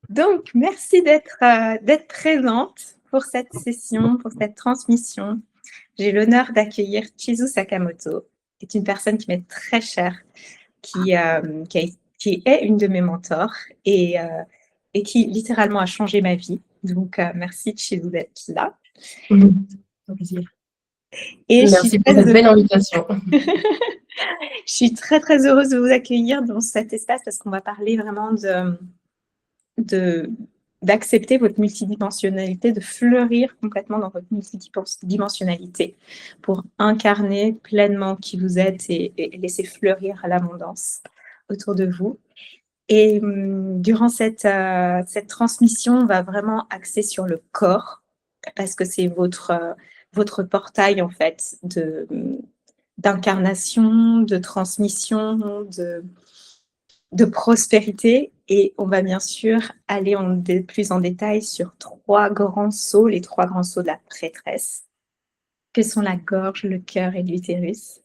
Donc, merci d'être présente pour cette session, pour cette transmission. J'ai l'honneur d'accueillir Chizu Sakamoto, qui est une personne qui m'est très chère, qui est une de mes mentors et qui littéralement a changé ma vie. Donc, merci Chizu d'être là. Un plaisir. Et Merci pour cette belle invitation. Je suis très, très heureuse de vous accueillir dans cet espace parce qu'on va parler vraiment d'accepter votre multidimensionnalité, de fleurir complètement dans votre multidimensionnalité pour incarner pleinement qui vous êtes et laisser fleurir l'abondance autour de vous. Et durant cette transmission, on va vraiment axer sur le corps parce que c'est votre portail en fait d'incarnation, de transmission, de prospérité. Et on va bien sûr aller plus en détail sur trois grands sauts, les trois grands sauts de la prêtresse, que sont la gorge, le cœur et l'utérus,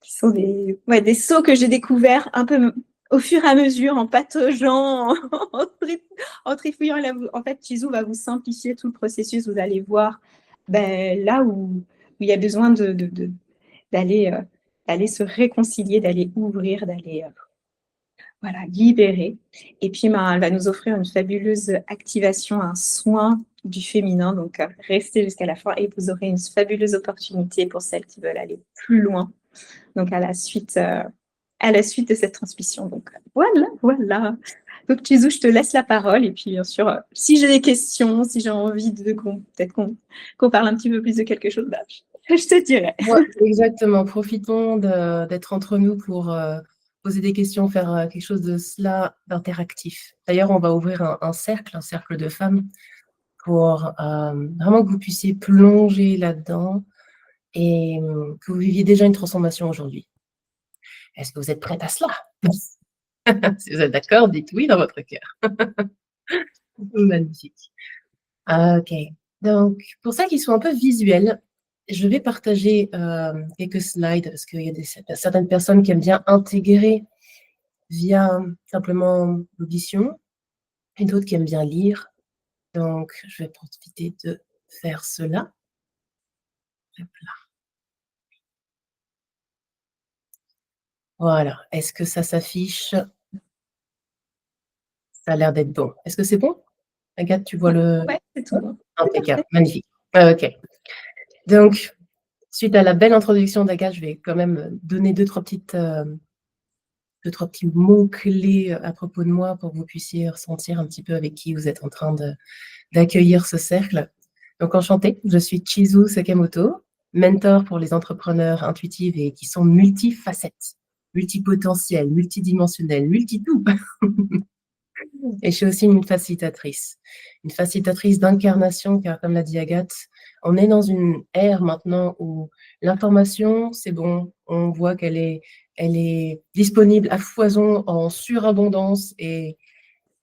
qui sont des sauts que j'ai découverts un peu au fur et à mesure, en pataugeant, en trifouillant. En fait, Chizu va vous simplifier tout le processus. Vous allez voir là où il y a besoin d'aller se réconcilier, d'aller ouvrir, d'aller libérer. Et puis, elle va nous offrir une fabuleuse activation, un soin du féminin. Donc, restez jusqu'à la fin et vous aurez une fabuleuse opportunité pour celles qui veulent aller plus loin. Donc, à la suite de cette transmission. Donc, voilà. Donc, Chizu, je te laisse la parole. Et puis, bien sûr, si j'ai des questions, si j'ai envie peut-être qu'on parle un petit peu plus de quelque chose, je te dirai. Ouais, exactement. Profitons d'être entre nous pour poser des questions, faire quelque chose de cela d'interactif. D'ailleurs, on va ouvrir un cercle de femmes pour vraiment que vous puissiez plonger là-dedans et que vous viviez déjà une transformation aujourd'hui. Est-ce que vous êtes prête à cela? Si vous êtes d'accord, dites oui dans votre cœur. Magnifique. Ok. Donc, pour celles qui sont un peu visuelles, je vais partager quelques slides parce qu'il y a certaines personnes qui aiment bien intégrer via simplement l'audition et d'autres qui aiment bien lire. Donc, je vais profiter de faire cela. Hop là. Voilà. Est-ce que ça s'affiche? Ça a l'air d'être bon. Est-ce que c'est bon? Agathe, tu vois le... Ouais, c'est tout bon. Impeccable. Magnifique. Ok. Donc, suite à la belle introduction d'Agathe, je vais quand même donner deux, trois petits mots-clés à propos de moi pour que vous puissiez ressentir un petit peu avec qui vous êtes en train d'accueillir ce cercle. Donc, enchantée, je suis Chizu Sakamoto, mentor pour les entrepreneurs intuitifs et qui sont multifacettes, multipotentielles, multidimensionnelles, multi-tout. Et je suis aussi une facilitatrice d'incarnation, car comme l'a dit Agathe, on est dans une ère maintenant où l'information, c'est bon, on voit qu'elle est disponible à foison, en surabondance, et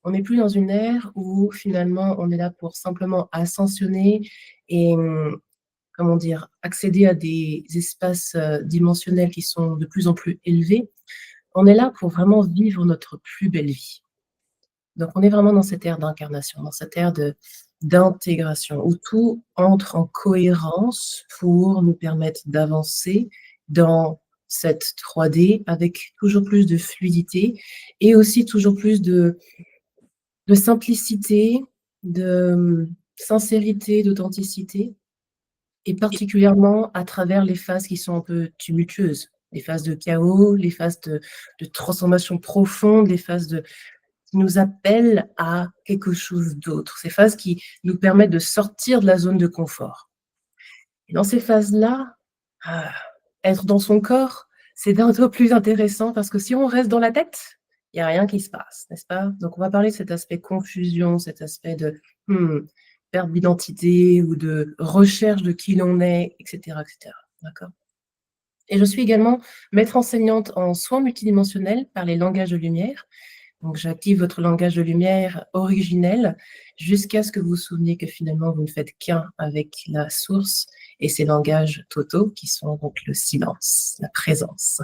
on n'est plus dans une ère où finalement on est là pour simplement ascensionner et, comment dire, accéder à des espaces dimensionnels qui sont de plus en plus élevés. On est là pour vraiment vivre notre plus belle vie. Donc, on est vraiment dans cette ère d'incarnation, dans cette ère d'intégration, où tout entre en cohérence pour nous permettre d'avancer dans cette 3D avec toujours plus de fluidité et aussi toujours plus de simplicité, de sincérité, d'authenticité, et particulièrement à travers les phases qui sont un peu tumultueuses, les phases de chaos, les phases de transformation profonde, les phases qui nous appellent à quelque chose d'autre, ces phases qui nous permettent de sortir de la zone de confort. Et dans ces phases-là, être dans son corps, c'est d'un peu plus intéressant parce que si on reste dans la tête, il n'y a rien qui se passe, n'est-ce pas? Donc, on va parler de cet aspect confusion, cet aspect de perte d'identité ou de recherche de qui l'on est, etc., etc. D'accord? Et je suis également maître enseignante en soins multidimensionnels par les langages de lumière. Donc, j'active votre langage de lumière originel jusqu'à ce que vous vous souveniez que finalement, vous ne faites qu'un avec la source et ces langages totaux qui sont donc le silence, la présence.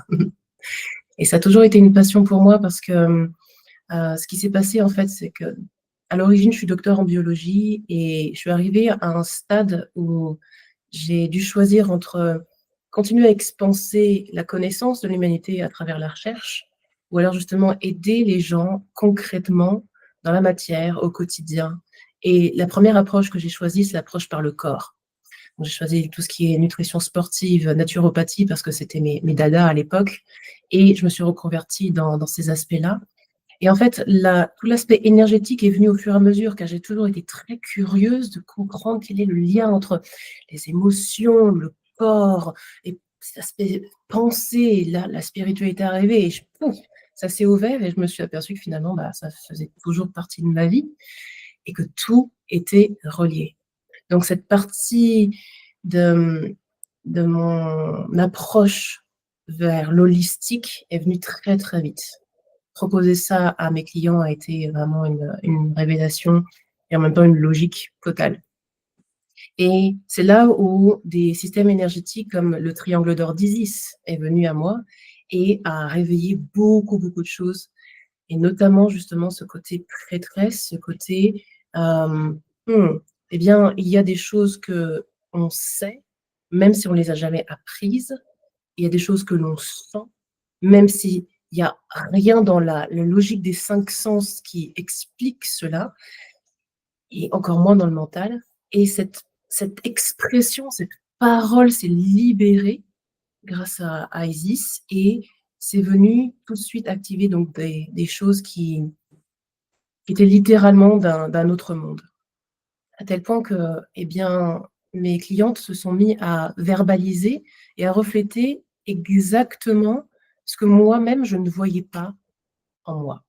Et ça a toujours été une passion pour moi parce que ce qui s'est passé, en fait, c'est que À l'origine, je suis docteur en biologie et je suis arrivée à un stade où j'ai dû choisir entre continuer à expanser la connaissance de l'humanité à travers la recherche ou alors justement aider les gens concrètement dans la matière, au quotidien. Et la première approche que j'ai choisie, c'est l'approche par le corps. Donc, j'ai choisi tout ce qui est nutrition sportive, naturopathie, parce que c'était mes dadas à l'époque. Et je me suis reconvertie dans ces aspects-là. Et en fait, tout l'aspect énergétique est venu au fur et à mesure, car j'ai toujours été très curieuse de comprendre quel est le lien entre les émotions, le corps, et cet aspect pensée. Et là, la spiritualité est arrivée et pouf, ça s'est ouvert et je me suis aperçue que finalement, bah, ça faisait toujours partie de ma vie et que tout était relié. Donc cette partie de, de mon approche vers l'holistique est venue très, très vite. Proposer ça à mes clients a été vraiment une révélation et en même temps une logique totale. Et c'est là où des systèmes énergétiques comme le triangle d'or d'Isis est venu à moi et a réveillé beaucoup, beaucoup de choses, et notamment justement ce côté prêtresse, ce côté, euh, hmm, eh bien, il y a des choses que on sait, même si on ne les a jamais apprises. Il y a des choses que l'on sent, même s'il n'y a rien dans la logique des 5 sens qui explique cela, et encore moins dans le mental. Et cette expression, cette parole s'est libérée grâce à Isis, et c'est venu tout de suite activer donc des choses qui étaient littéralement d'un autre monde. À tel point que, eh bien, mes clientes se sont mis à verbaliser et à refléter exactement ce que moi-même je ne voyais pas en moi.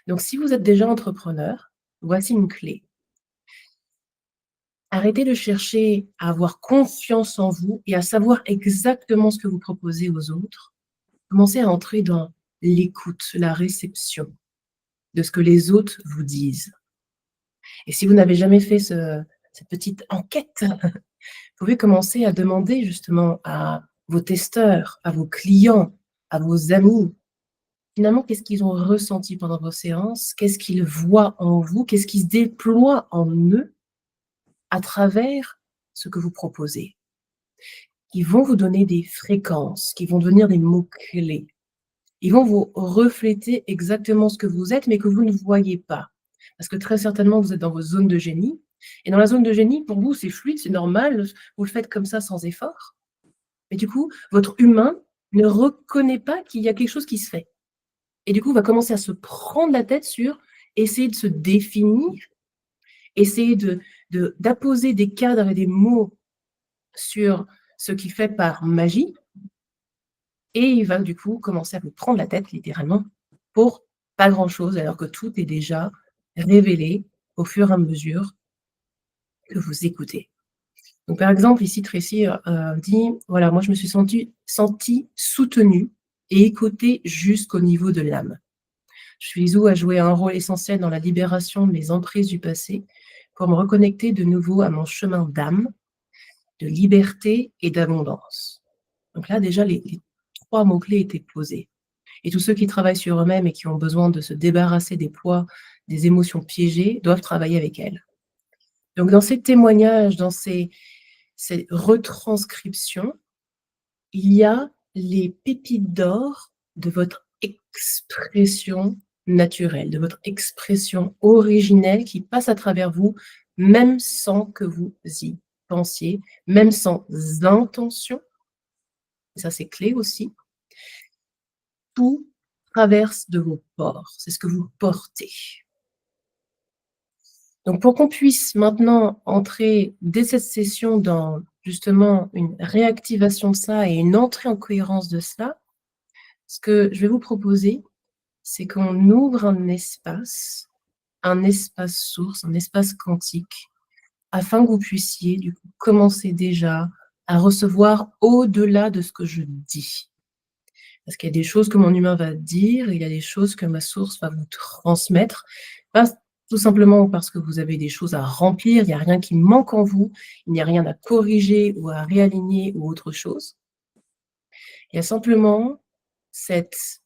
Donc si vous êtes déjà entrepreneur, voici une clé. Arrêtez de chercher à avoir confiance en vous et à savoir exactement ce que vous proposez aux autres. Commencez à entrer dans l'écoute, la réception de ce que les autres vous disent. Et si vous n'avez jamais fait cette petite enquête, vous pouvez commencer à demander justement à vos testeurs, à vos clients, à vos amis, finalement, qu'est-ce qu'ils ont ressenti pendant vos séances? Qu'est-ce qu'ils voient en vous? Qu'est-ce qui se déploie en eux à travers ce que vous proposez? Ils vont vous donner des fréquences, qui vont devenir des mots-clés. Ils vont vous refléter exactement ce que vous êtes, mais que vous ne voyez pas. Parce que très certainement, vous êtes dans vos zones de génie. Et dans la zone de génie, pour vous, c'est fluide, c'est normal, vous le faites comme ça sans effort. Mais du coup, votre humain ne reconnaît pas qu'il y a quelque chose qui se fait. Et du coup, va commencer à se prendre la tête sur essayer de se définir, essayer d'apposer des cadres et des mots sur ce qu'il fait par magie. Et il va du coup commencer à vous prendre la tête littéralement pour pas grand-chose, alors que tout est déjà révélé au fur et à mesure que vous écoutez. Donc par exemple, ici, Tracy dit, voilà, moi je me suis sentie soutenue et écoutée jusqu'au niveau de l'âme. Shuizu a joué un rôle essentiel dans la libération de mes emprises du passé pour me reconnecter de nouveau à mon chemin d'âme, de liberté et d'abondance. Donc là, déjà, les 3 mots-clés étaient posés. Et tous ceux qui travaillent sur eux-mêmes et qui ont besoin de se débarrasser des poids, des émotions piégées, doivent travailler avec elles. Donc dans ces témoignages, dans ces retranscriptions, il y a les pépites d'or de votre expression naturelle, de votre expression originelle qui passe à travers vous, même sans que vous y pensiez, même sans intention. Ça, c'est clé aussi. Tout traverse de vos pores, c'est ce que vous portez. Donc pour qu'on puisse maintenant entrer dès cette session dans justement une réactivation de ça et une entrée en cohérence de cela, ce que je vais vous proposer, c'est qu'on ouvre un espace source, un espace quantique, afin que vous puissiez du coup commencer déjà à recevoir au-delà de ce que je dis. Parce qu'il y a des choses que mon humain va dire, il y a des choses que ma source va vous transmettre, pas tout simplement parce que vous avez des choses à remplir, il n'y a rien qui manque en vous, il n'y a rien à corriger ou à réaligner ou autre chose. Il y a simplement cette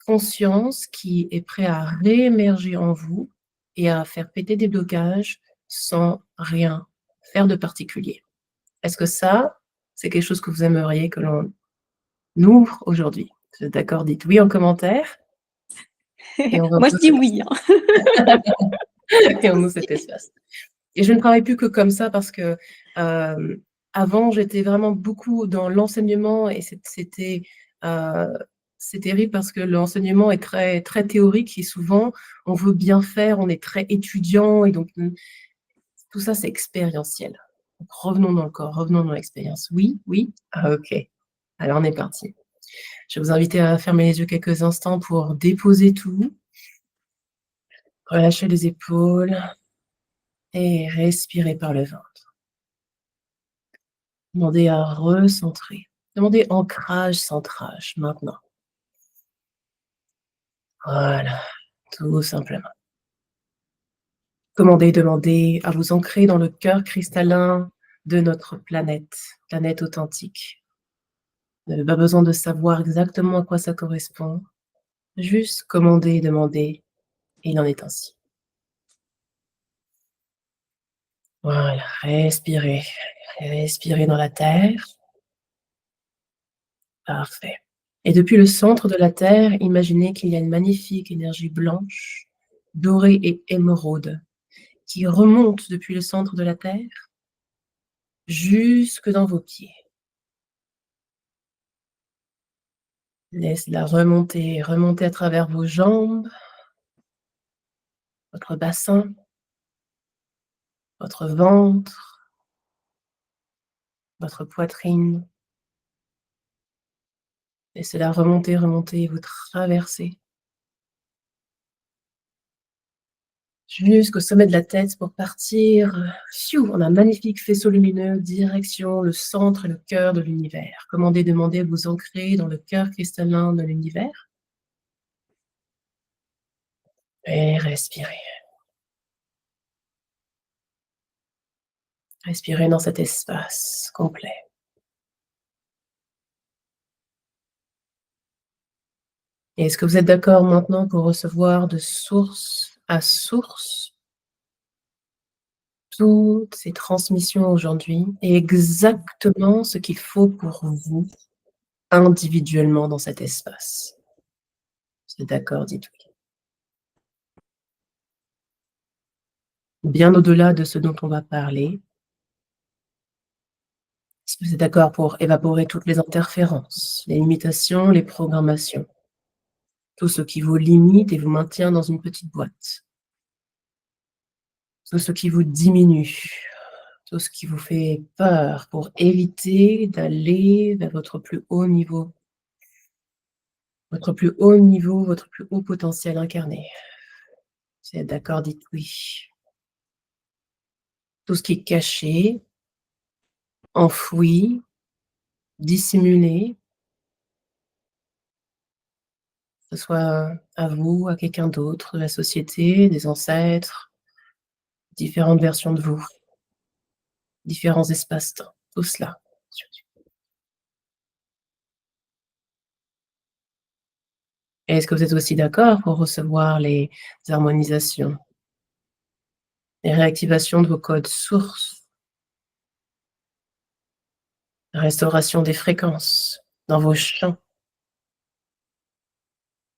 conscience qui est prête à réémerger en vous et à faire péter des blocages sans rien faire de particulier. Est-ce que ça, c'est quelque chose que vous aimeriez que l'on ouvre aujourd'hui? Vous êtes d'accord? Dites oui en commentaire et on Moi, je repose dis oui, hein. et on ouvre cet espace. Et je ne travaille plus que comme ça parce que, avant, j'étais vraiment beaucoup dans l'enseignement et heu, c'est terrible parce que l'enseignement est très très théorique et souvent, on veut bien faire, on est très étudiant et donc tout ça, c'est expérientiel. Donc revenons dans le corps, revenons dans l'expérience. Oui? Oui? Ah OK. Alors on est parti. Je vais vous inviter à fermer les yeux quelques instants pour déposer tout, relâcher les épaules et respirer par le ventre. Demandez à recentrer. Demandez ancrage, centrage, maintenant. Voilà, tout simplement. Demandez à vous ancrer dans le cœur cristallin de notre planète, planète authentique. Vous n'avez pas besoin de savoir exactement à quoi ça correspond. Juste demandez, et il en est ainsi. Voilà, respirez. Respirez dans la terre. Parfait. Et depuis le centre de la terre, imaginez qu'il y a une magnifique énergie blanche, dorée et émeraude qui remonte depuis le centre de la terre jusque dans vos pieds. Laisse-la remonter, remonter à travers vos jambes, votre bassin, votre ventre, votre poitrine. Laissez-la remonter, remonter et vous traverser jusqu'au sommet de la tête pour partir, fiou, en un magnifique faisceau lumineux, direction le centre et le cœur de l'univers. Demandez à vous ancrer dans le cœur cristallin de l'univers et respirez. Respirez dans cet espace complet. Et est-ce que vous êtes d'accord maintenant pour recevoir de source à source toutes ces transmissions aujourd'hui et exactement ce qu'il faut pour vous individuellement dans cet espace? Vous êtes d'accord? Dites oui. Bien au-delà de ce dont on va parler, est-ce que vous êtes d'accord pour évaporer toutes les interférences, les limitations, les programmations, tout ce qui vous limite et vous maintient dans une petite boîte, tout ce qui vous diminue, tout ce qui vous fait peur pour éviter d'aller vers votre plus haut niveau, votre plus haut potentiel incarné. Vous êtes d'accord? Dites oui. Tout ce qui est caché, enfoui, dissimulé, que ce soit à vous, à quelqu'un d'autre, de la société, des ancêtres, différentes versions de vous, différents espaces-temps, tout cela. Et est-ce que vous êtes aussi d'accord pour recevoir les harmonisations, les réactivations de vos codes sources, la restauration des fréquences dans vos champs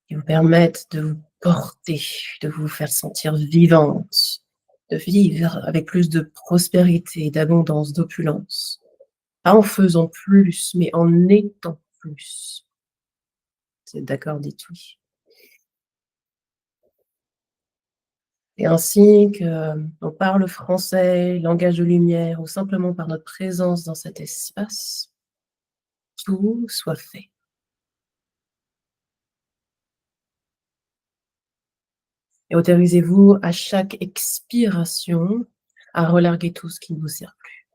qui vous permettent de vous porter, de vous faire sentir vivante, de vivre avec plus de prospérité, d'abondance, d'opulence. Pas en faisant plus, mais en étant plus. Vous êtes d'accord? Dites oui. Et ainsi qu'on parle français, langage de lumière ou simplement par notre présence dans cet espace, tout soit fait. Et autorisez-vous à chaque expiration à relarguer tout ce qui ne vous sert plus.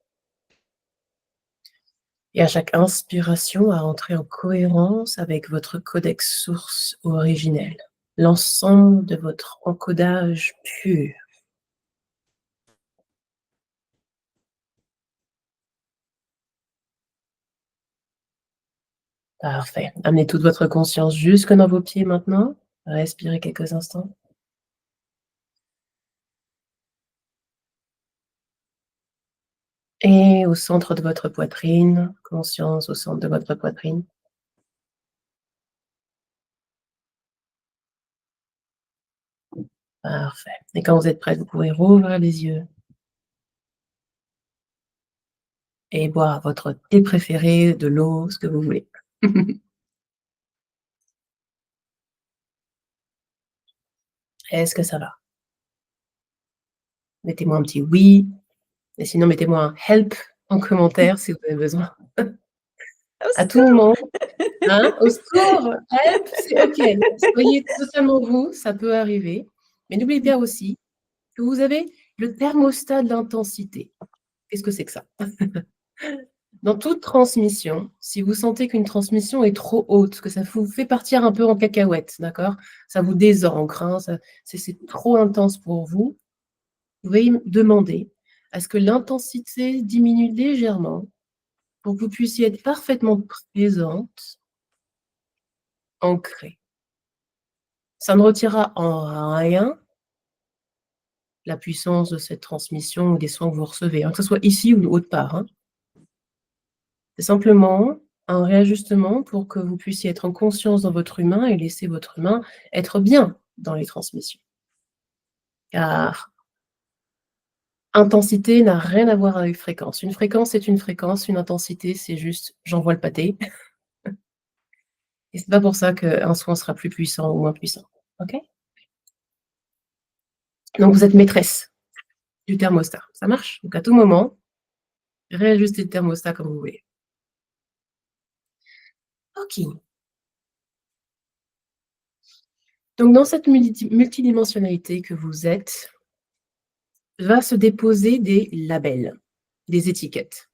Et à chaque inspiration à entrer en cohérence avec votre codex source originel, l'ensemble de votre encodage pur. Parfait. Amenez toute votre conscience jusque dans vos pieds maintenant. Respirez quelques instants. Et au centre de votre poitrine, conscience au centre de votre poitrine. Parfait. Et quand vous êtes prête, vous pouvez rouvrir les yeux et boire votre thé préféré, de l'eau, ce que vous voulez. Est-ce que ça va? Mettez-moi un petit oui, et sinon mettez-moi un help en commentaire si vous avez besoin. Au À tout secours! moment, hein, au secours, help, c'est OK. Soyez totalement vous, ça peut arriver. Mais n'oubliez pas aussi que vous avez le thermostat de l'intensité. Qu'est-ce que c'est que ça? Dans toute transmission, si vous sentez qu'une transmission est trop haute, que ça vous fait partir un peu en cacahuète, d'accord? Ça vous désancre, hein, ça c'est trop intense pour vous, vous pouvez demander à ce que l'intensité diminue légèrement pour que vous puissiez être parfaitement présente, ancrée. Ça ne retirera en rien la puissance de cette transmission ou des soins que vous recevez, hein, que ce soit ici ou autre part, hein. C'est simplement un réajustement pour que vous puissiez être en conscience dans votre humain et laisser votre humain être bien dans les transmissions. Car intensité n'a rien à voir avec fréquence. Une fréquence, c'est une fréquence, une intensité, c'est juste j'envoie le pâté. Et c'est pas pour ça qu'un soin sera plus puissant ou moins puissant. OK? Donc vous êtes maîtresse du thermostat. Ça marche? Donc à tout moment, réajustez le thermostat comme vous voulez. OK. Donc dans cette multidimensionnalité que vous êtes, va se déposer des labels, des étiquettes.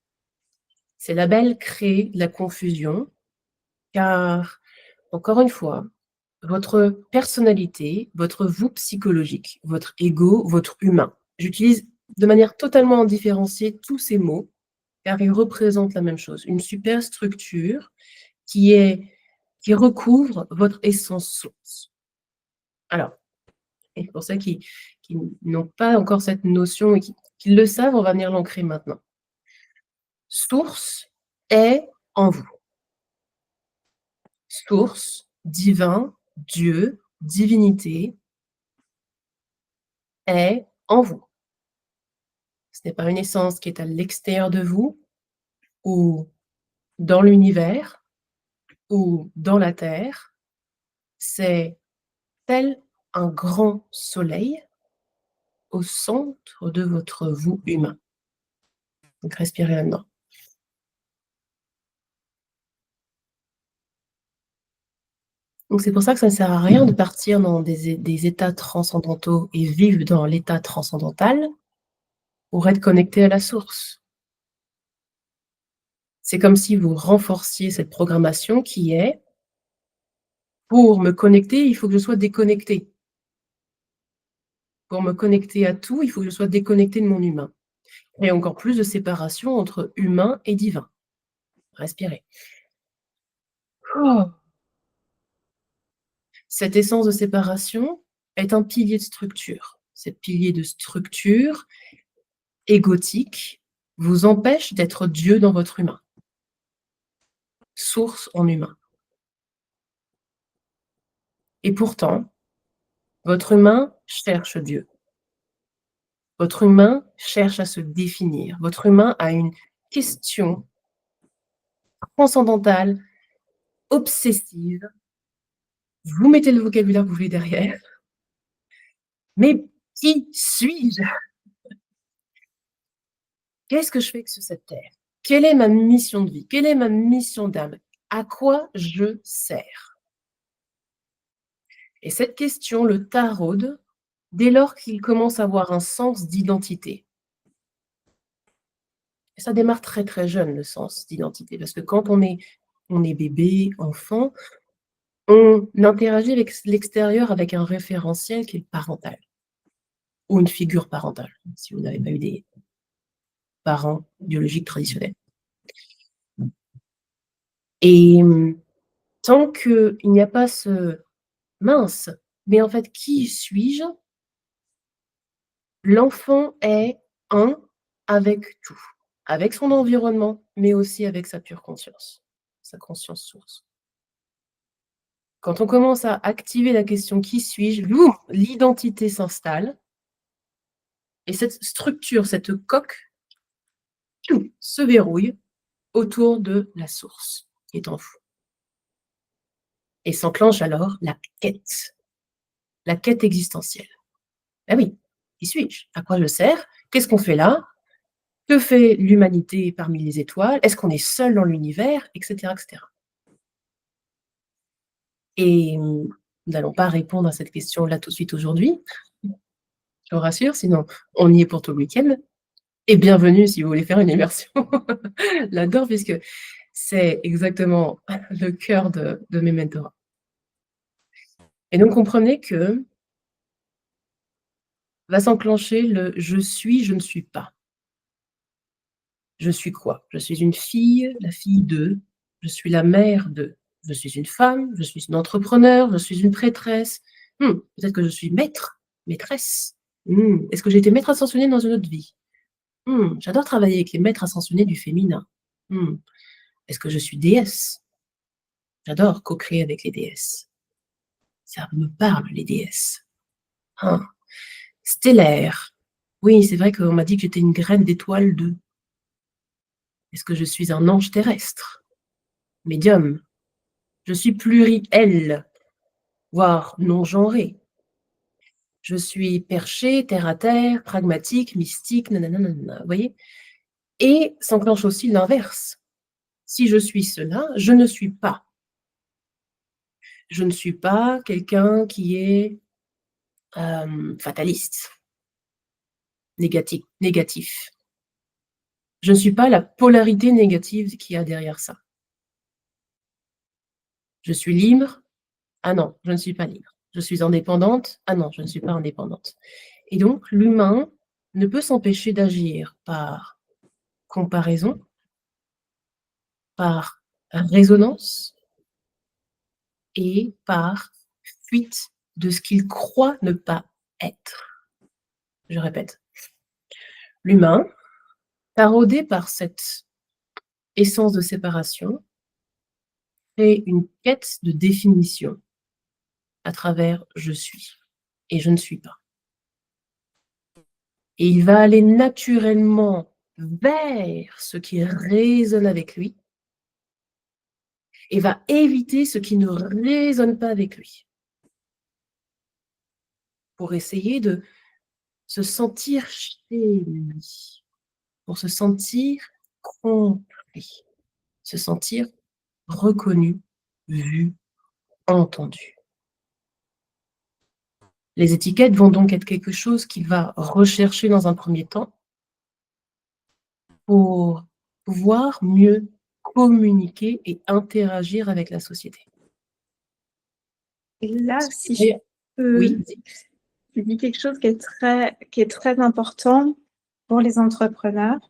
Ces labels créent de la confusion car, encore une fois, votre personnalité, votre vous psychologique, votre ego, votre humain. J'utilise de manière totalement indifférenciée tous ces mots car ils représentent la même chose, une super structure qui recouvre votre essence source. Alors, et pour ceux qui n'ont pas encore cette notion et qui le savent, on va venir l'ancrer maintenant. Source est en vous. Source, divin, Dieu, divinité est en vous. Ce n'est pas une essence qui est à l'extérieur de vous ou dans l'univers ou dans la terre. C'est tel un grand soleil au centre de votre vous humain. Donc respirez là-dedans. Donc c'est pour ça que ça ne sert à rien de partir dans des états transcendantaux et vivre dans l'état transcendantal pour être connecté à la source. C'est comme si vous renforciez cette programmation qui est: pour me connecter, il faut que je sois déconnecté. Pour me connecter à tout, il faut que je sois déconnecté de mon humain. Et encore plus de séparation entre humain et divin. Respirez. Oh. Cette essence de séparation est un pilier de structure. Ce pilier de structure égotique vous empêche d'être Dieu dans votre humain. Source en humain. Et pourtant, votre humain cherche Dieu. Votre humain cherche à se définir. Votre humain a une question transcendantale, obsessive. Vous mettez le vocabulaire que vous voulez derrière. Mais qui suis-je? Qu'est-ce que je fais sur cette terre? Quelle est ma mission de vie? Quelle est ma mission d'âme? À quoi je sers? Et cette question le taraude dès lors qu'il commence à avoir un sens d'identité. Et ça démarre très, très jeune, le sens d'identité, parce que quand on est bébé, enfant, on interagit avec l'extérieur avec un référentiel qui est parental ou une figure parentale, si vous n'avez pas eu des parents biologiques traditionnels. Et tant qu'il n'y a pas ce mince, mais en fait, qui suis-je? L'enfant est un avec tout, avec son environnement, mais aussi avec sa pure conscience, sa conscience source. Quand on commence à activer la question « qui suis-je ?», l'identité s'installe et cette structure, cette coque, se verrouille autour de la source qui est en vous. Et s'enclenche alors la quête existentielle. Ah oui, qui suis-je? À quoi je sers? Qu'est-ce qu'on fait là? Que fait l'humanité parmi les étoiles? Est-ce qu'on est seul dans l'univers? Etc. etc. Et nous n'allons pas répondre à cette question-là tout de suite aujourd'hui, je vous rassure, sinon on y est pour tout le week-end. Et bienvenue si vous voulez faire une immersion là-dedans, puisque c'est exactement le cœur de mes mentorats. Et donc comprenez que va s'enclencher le « je suis, je ne suis pas ». Je suis quoi? Je suis une fille, la fille de, je suis la mère de, je suis une femme, je suis une entrepreneur, je suis une prêtresse. Peut-être que je suis maître, maîtresse. Est-ce que j'ai été maître ascensionné dans une autre vie? J'adore travailler avec les maîtres ascensionnés du féminin. Est-ce que je suis déesse? J'adore co-créer avec les déesses. Ça me parle, les déesses. Stellaire. Oui, c'est vrai qu'on m'a dit que j'étais une graine d'étoile de. Est-ce que je suis un ange terrestre? Médium. Je suis plurielle, voire non-genrée. Je suis perchée, terre à terre, pragmatique, mystique, nanana, vous voyez? Et s'enclenche aussi l'inverse. Si je suis cela, je ne suis pas. Je ne suis pas quelqu'un qui est fataliste, négatif. Je ne suis pas la polarité négative qu'il y a derrière ça. Je suis libre. Ah non, je ne suis pas libre. Je suis indépendante. Ah non, je ne suis pas indépendante. Et donc, l'humain ne peut s'empêcher d'agir par comparaison, par résonance et par fuite de ce qu'il croit ne pas être. Je répète. L'humain, taraudé par cette essence de séparation, crée une quête de définition à travers « je suis » et « je ne suis pas ». Et il va aller naturellement vers ce qui résonne avec lui et va éviter ce qui ne résonne pas avec lui pour essayer de se sentir chez lui, pour se sentir compris, se sentir reconnu, vu, entendu. Les étiquettes vont donc être quelque chose qu'il va rechercher dans un premier temps pour pouvoir mieux communiquer et interagir avec la société. Et là, si je peux dis quelque chose qui est très important pour les entrepreneurs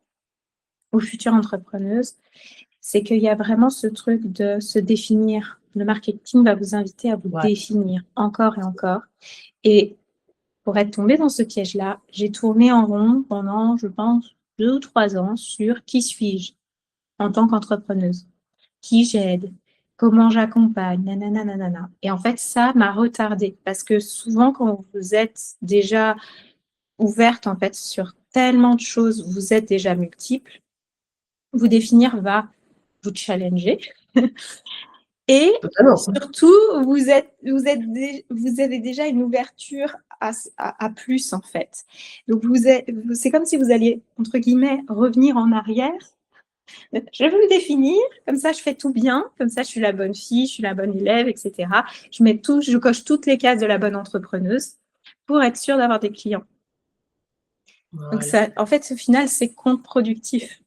ou futures entrepreneuses, c'est qu'il y a vraiment ce truc de se définir. Le marketing va vous inviter à vous définir encore et encore. Et pour être tombée dans ce piège-là, j'ai tourné en rond pendant, je pense, 2 ou 3 ans sur qui suis-je en tant qu'entrepreneuse, qui j'aide, comment j'accompagne, nanana, nanana. Et en fait, ça m'a retardée parce que souvent, quand vous êtes déjà ouverte en fait sur tellement de choses, vous êtes déjà multiple, vous définir va vous challenger. Et surtout, vous avez déjà une ouverture à plus, en fait. Donc, c'est comme si vous alliez, entre guillemets, revenir en arrière. Je vais me définir, comme ça, je fais tout bien, comme ça, je suis la bonne fille, je suis la bonne élève, etc. Je coche toutes les cases de la bonne entrepreneuse pour être sûre d'avoir des clients. Voilà. Donc, ça, en fait, au final, c'est contre-productif.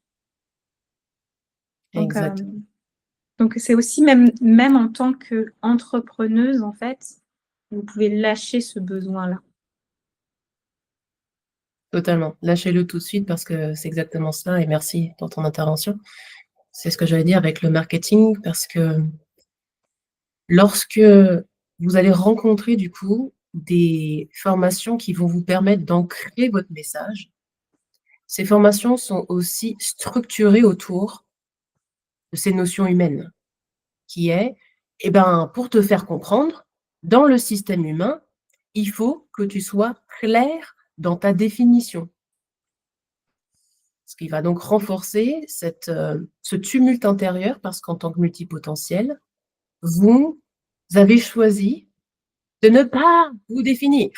Donc, c'est aussi, même en tant qu'entrepreneuse, en fait, vous pouvez lâcher ce besoin-là. Totalement. Lâchez-le tout de suite parce que c'est exactement ça. Et merci pour ton intervention. C'est ce que j'allais dire avec le marketing, parce que lorsque vous allez rencontrer, du coup, des formations qui vont vous permettre d'ancrer votre message, Ces formations sont aussi structurées autour de ces notions humaines, qui est, eh ben, pour te faire comprendre, dans le système humain, il faut que tu sois clair dans ta définition. Ce qui va donc renforcer ce tumulte intérieur parce qu'en tant que multipotentiel, vous avez choisi de ne pas vous définir.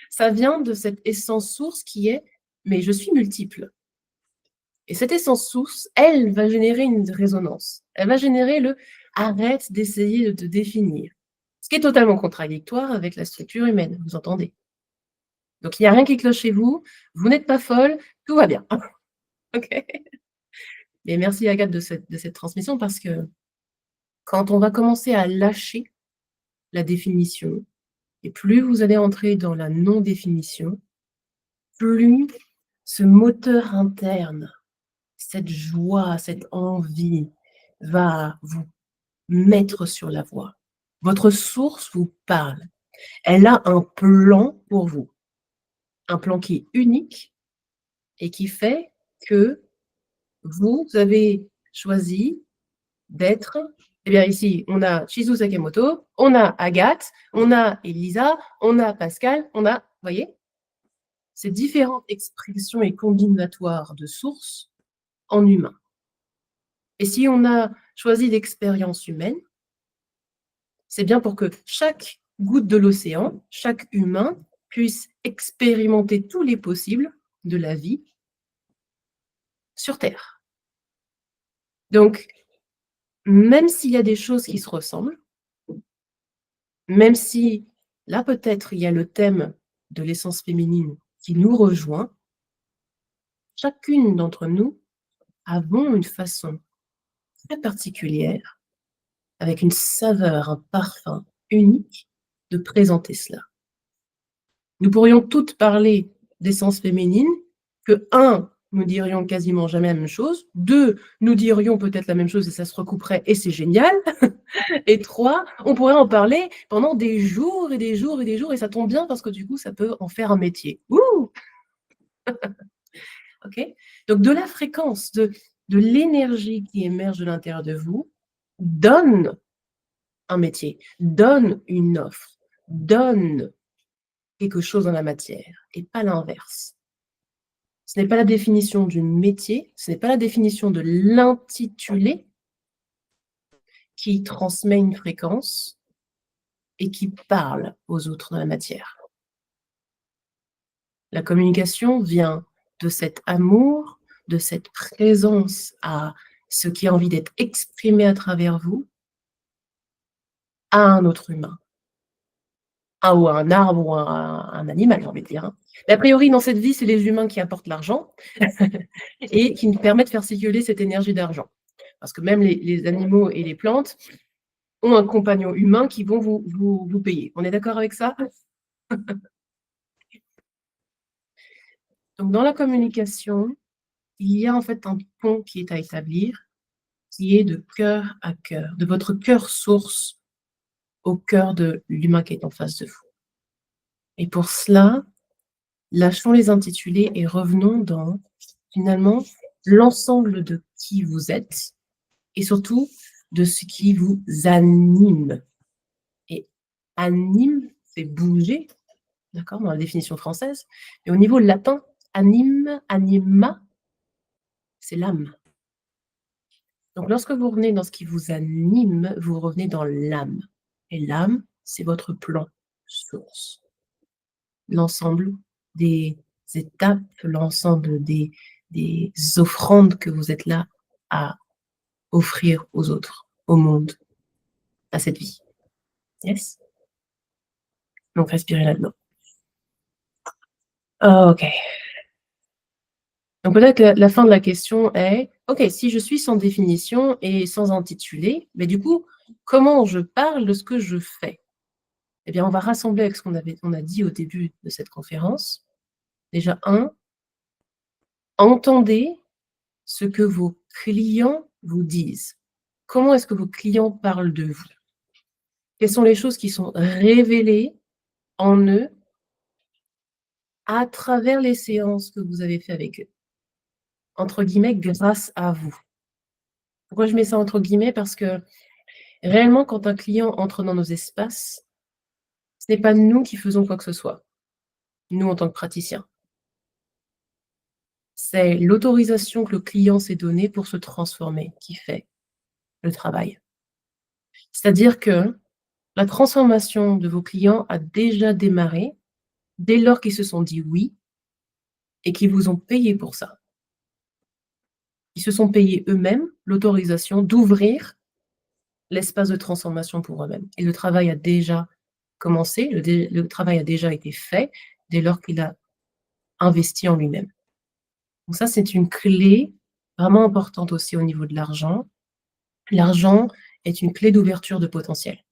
Ça vient de cette essence source qui est: mais je suis multiple. Et cette essence source, elle va générer une résonance. Elle va générer le arrête d'essayer de te définir. Ce qui est totalement contradictoire avec la structure humaine, vous entendez? Donc il n'y a rien qui cloche chez vous, vous n'êtes pas folle, tout va bien. OK? Et merci Agathe de cette transmission parce que quand on va commencer à lâcher la définition, et plus vous allez entrer dans la non-définition, plus ce moteur interne, cette joie, cette envie va vous mettre sur la voie. Votre source vous parle. Elle a un plan pour vous. Un plan qui est unique et qui fait que vous avez choisi d'être, eh bien ici, on a Shizu Sakamoto, on a Agathe, on a Elisa, on a Pascal, on a, vous voyez, ces différentes expressions et combinatoires de sources en humain. Et si on a choisi l'expérience humaine, c'est bien pour que chaque goutte de l'océan, chaque humain, puisse expérimenter tous les possibles de la vie sur Terre. Donc, même s'il y a des choses qui se ressemblent, même si, là peut-être, il y a le thème de l'essence féminine qui nous rejoint, chacune d'entre nous avons une façon très particulière, avec une saveur, un parfum unique, de présenter cela. Nous pourrions toutes parler d'essence féminine, que nous dirions quasiment jamais la même chose, 2, nous dirions peut-être la même chose et ça se recouperait et c'est génial, et 3, on pourrait en parler pendant des jours et des jours et des jours et ça tombe bien parce que du coup, ça peut en faire un métier. Ouh! OK? Donc de la fréquence, de l'énergie qui émerge de l'intérieur de vous, donne un métier, donne une offre, donne quelque chose dans la matière et pas l'inverse. Ce n'est pas la définition du métier, ce n'est pas la définition de l'intitulé qui transmet une fréquence et qui parle aux autres dans la matière. La communication vient de cet amour, de cette présence à ce qui a envie d'être exprimé à travers vous, à un autre humain. Ou à un arbre ou à un animal, j'ai envie de dire, hein. Mais a priori, dans cette vie, c'est les humains qui apportent l'argent et qui nous permettent de faire circuler cette énergie d'argent. Parce que même les animaux et les plantes ont un compagnon humain qui vont vous payer. On est d'accord avec ça? Donc dans la communication, il y a en fait un pont qui est à établir, qui est de cœur à cœur, de votre cœur source au cœur de l'humain qui est en face de vous. Et pour cela, lâchons les intitulés et revenons dans, finalement, l'ensemble de qui vous êtes et surtout de ce qui vous anime. Et anime, c'est bouger, d'accord, dans la définition française. Et au niveau latin, anime, anima, c'est l'âme. Donc lorsque vous revenez dans ce qui vous anime, vous revenez dans l'âme. Et l'âme, c'est votre plan source. L'ensemble des étapes, l'ensemble des offrandes que vous êtes là à offrir aux autres, au monde, à cette vie. Yes? Donc respirez là-dedans. OK. Donc peut-être que la fin de la question est: OK, si je suis sans définition et sans intitulé, mais du coup, comment je parle de ce que je fais? Eh bien, on va rassembler avec ce qu'on a dit au début de cette conférence. Déjà, entendez ce que vos clients vous disent. Comment est-ce que vos clients parlent de vous? Quelles sont les choses qui sont révélées en eux à travers les séances que vous avez fait avec eux. Entre guillemets, grâce à vous. Pourquoi je mets ça entre guillemets? Parce que réellement, quand un client entre dans nos espaces, ce n'est pas nous qui faisons quoi que ce soit, nous en tant que praticiens. C'est l'autorisation que le client s'est donnée pour se transformer qui fait le travail. C'est-à-dire que la transformation de vos clients a déjà démarré dès lors qu'ils se sont dit oui et qu'ils vous ont payé pour ça. Ils se sont payés eux-mêmes l'autorisation d'ouvrir l'espace de transformation pour eux-mêmes. Et le travail a déjà commencé, le travail a déjà été fait dès lors qu'il a investi en lui-même. Donc ça, c'est une clé vraiment importante aussi au niveau de l'argent. L'argent est une clé d'ouverture de potentiel.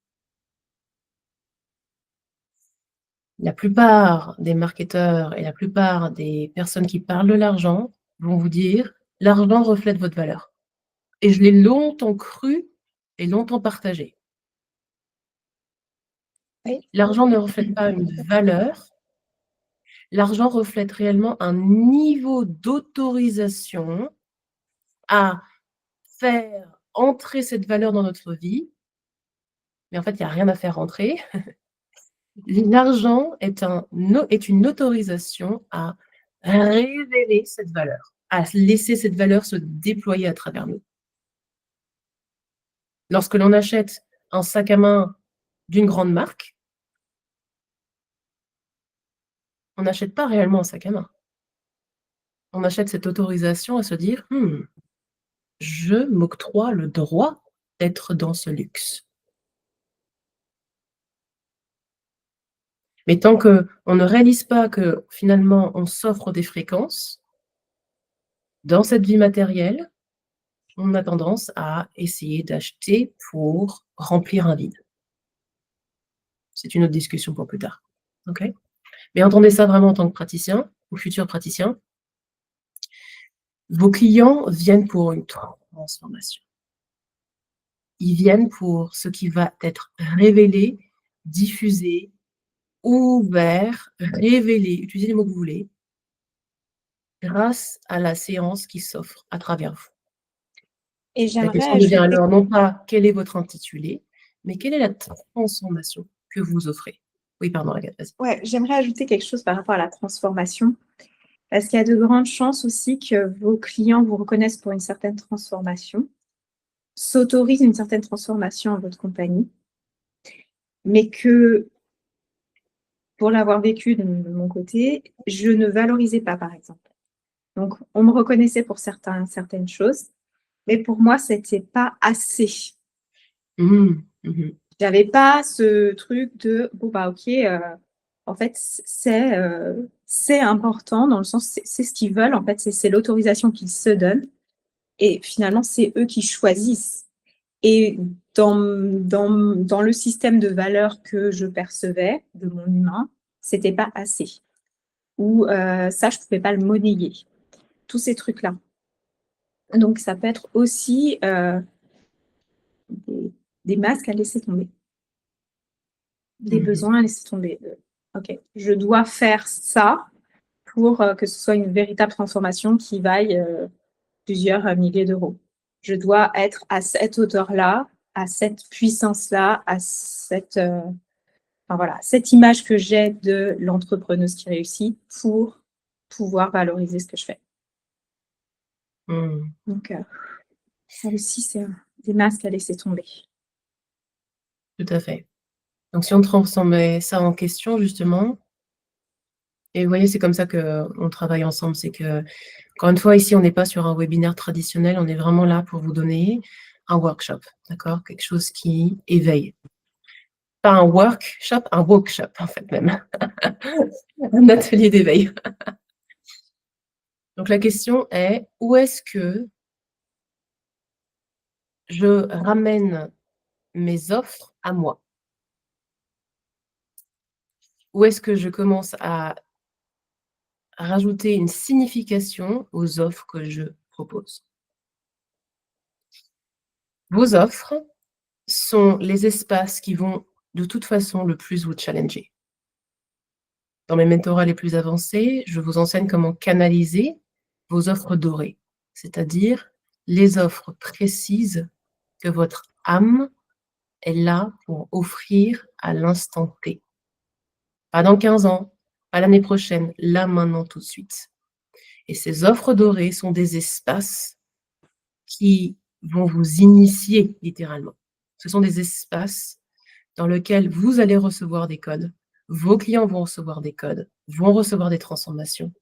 La plupart des marketeurs et la plupart des personnes qui parlent de l'argent vont vous dire: «L'argent reflète votre valeur» et je l'ai longtemps cru et longtemps partagé. Oui. L'argent ne reflète pas une valeur, l'argent reflète réellement un niveau d'autorisation à faire entrer cette valeur dans notre vie, mais en fait, il y a rien à faire entrer. L'argent est une autorisation à révéler cette valeur, à laisser cette valeur se déployer à travers nous. Lorsque l'on achète un sac à main d'une grande marque, on n'achète pas réellement un sac à main. On achète cette autorisation à se dire: je m'octroie le droit d'être dans ce luxe». Mais tant qu'on ne réalise pas que finalement on s'offre des fréquences dans cette vie matérielle, on a tendance à essayer d'acheter pour remplir un vide. C'est une autre discussion pour plus tard. OK? Mais entendez ça vraiment en tant que praticien ou futur praticien. Vos clients viennent pour une transformation. Ils viennent pour ce qui va être révélé, diffusé, ouvert, révélé, utilisez les mots que vous voulez, grâce à la séance qui s'offre à travers vous. Et La j'aimerais question devient ajouter, alors non pas quel est votre intitulé, mais quelle est la transformation que vous offrez? Oui, pardon, Agathe, vas-y. ouais, j'aimerais ajouter quelque chose par rapport à la transformation, parce qu'il y a de grandes chances aussi que vos clients vous reconnaissent pour une certaine transformation, s'autorisent une certaine transformation en votre compagnie, mais que pour l'avoir vécu de mon côté, je ne valorisais pas, par exemple. Donc, on me reconnaissait pour certaines choses, mais pour moi, c'était pas assez. Mmh. Mmh. J'avais pas ce truc de bon bah ok, en fait c'est important dans le sens c'est ce qu'ils veulent en fait c'est l'autorisation qu'ils se donnent et finalement c'est eux qui choisissent. Et dans le système de valeurs que je percevais de mon humain, c'était pas assez. Ou ça je pouvais pas le monnayer. Tous ces trucs là. Donc ça peut être aussi des masques à laisser tomber. Des Mmh. besoins à laisser tomber. OK, je dois faire ça pour, que ce soit une véritable transformation qui vaille, plusieurs, milliers d'euros. Je dois être à cette hauteur-là, à cette puissance-là, à cette, enfin voilà, cette image que j'ai de l'entrepreneuse qui réussit pour pouvoir valoriser ce que je fais. Mmh. Donc, ça aussi, c'est, des masques à laisser tomber. Tout à fait. Donc si on transformait ça en question justement et vous voyez, c'est comme ça qu'on travaille ensemble, c'est que encore une fois, ici, on n'est pas sur un webinaire traditionnel, on est vraiment là pour vous donner un workshop, d'accord? Quelque chose qui éveille. Pas un workshop, un walkshop en fait même. Un atelier d'éveil. Donc la question est: où est-ce que je ramène mes offres à moi? Où est-ce que je commence à rajouter une signification aux offres que je propose? Vos offres sont les espaces qui vont de toute façon le plus vous challenger. Dans mes mentorats les plus avancés, je vous enseigne comment canaliser vos offres dorées, c'est-à-dire les offres précises que votre âme est là pour offrir à l'instant T. Pas dans 15 ans, pas l'année prochaine, là, maintenant, tout de suite. Et ces offres dorées sont des espaces qui vont vous initier littéralement. Ce sont des espaces dans lesquels vous allez recevoir des codes, vos clients vont recevoir des codes, vont recevoir des transformations.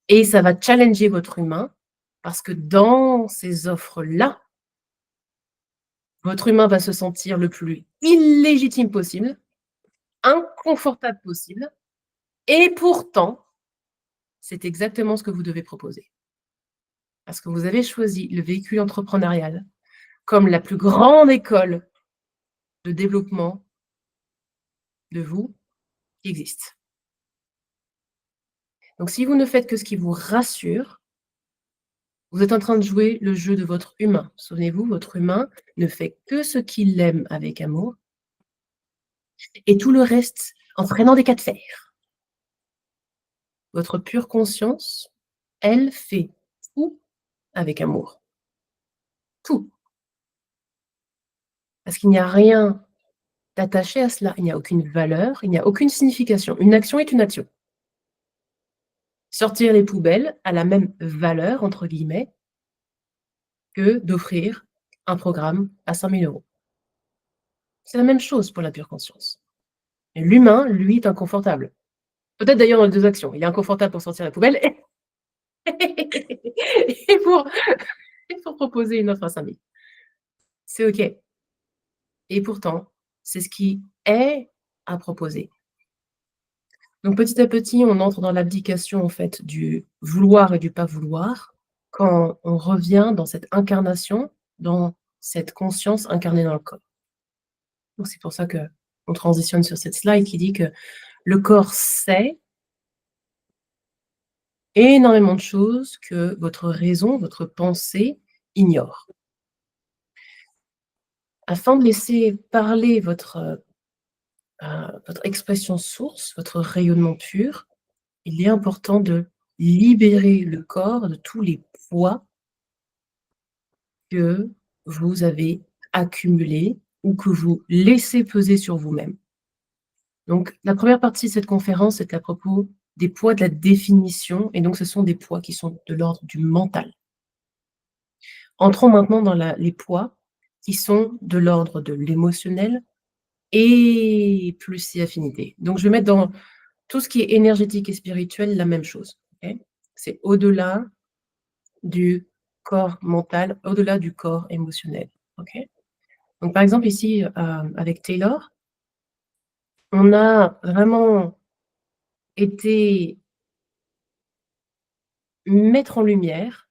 Et ça va challenger votre humain parce que dans ces offres-là, votre humain va se sentir le plus illégitime possible, inconfortable possible, et pourtant, c'est exactement ce que vous devez proposer. Parce que vous avez choisi le véhicule entrepreneurial comme la plus grande école de développement de vous qui existe. Donc, si vous ne faites que ce qui vous rassure, vous êtes en train de jouer le jeu de votre humain. Souvenez-vous, votre humain ne fait que ce qu'il aime avec amour et tout le reste en prenant des cas de fer. Votre pure conscience, elle fait tout avec amour. Tout. Parce qu'il n'y a rien d'attaché à cela. Il n'y a aucune valeur, il n'y a aucune signification. Une action est une action. Sortir les poubelles a la même valeur, entre guillemets, que d'offrir un programme à 5 000 €. C'est la même chose pour la pure conscience. Et l'humain, lui, est inconfortable. Peut-être d'ailleurs dans les 2 actions. Il est inconfortable pour sortir la poubelle et pour proposer une offre à 5 000. C'est OK. Et pourtant, c'est ce qui est à proposer. Donc petit à petit, on entre dans l'abdication en fait du vouloir et du pas vouloir, quand on revient dans cette incarnation, dans cette conscience incarnée dans le corps. Donc c'est pour ça qu'on transitionne sur cette slide qui dit que le corps sait énormément de choses que votre raison, votre pensée ignore. Afin de laisser parler votre expression source, votre rayonnement pur, il est important de libérer le corps de tous les poids que vous avez accumulés ou que vous laissez peser sur vous-même. Donc, la première partie de cette conférence est à propos des poids de la définition, et donc ce sont des poids qui sont de l'ordre du mental. Entrons maintenant dans les poids qui sont de l'ordre de l'émotionnel et plus si affinité. Donc, je vais mettre dans tout ce qui est énergétique et spirituel la même chose. Okay, c'est au-delà du corps mental, au-delà du corps émotionnel. Okay, donc, par exemple, ici, avec Taylor, on a vraiment été mettre en lumière,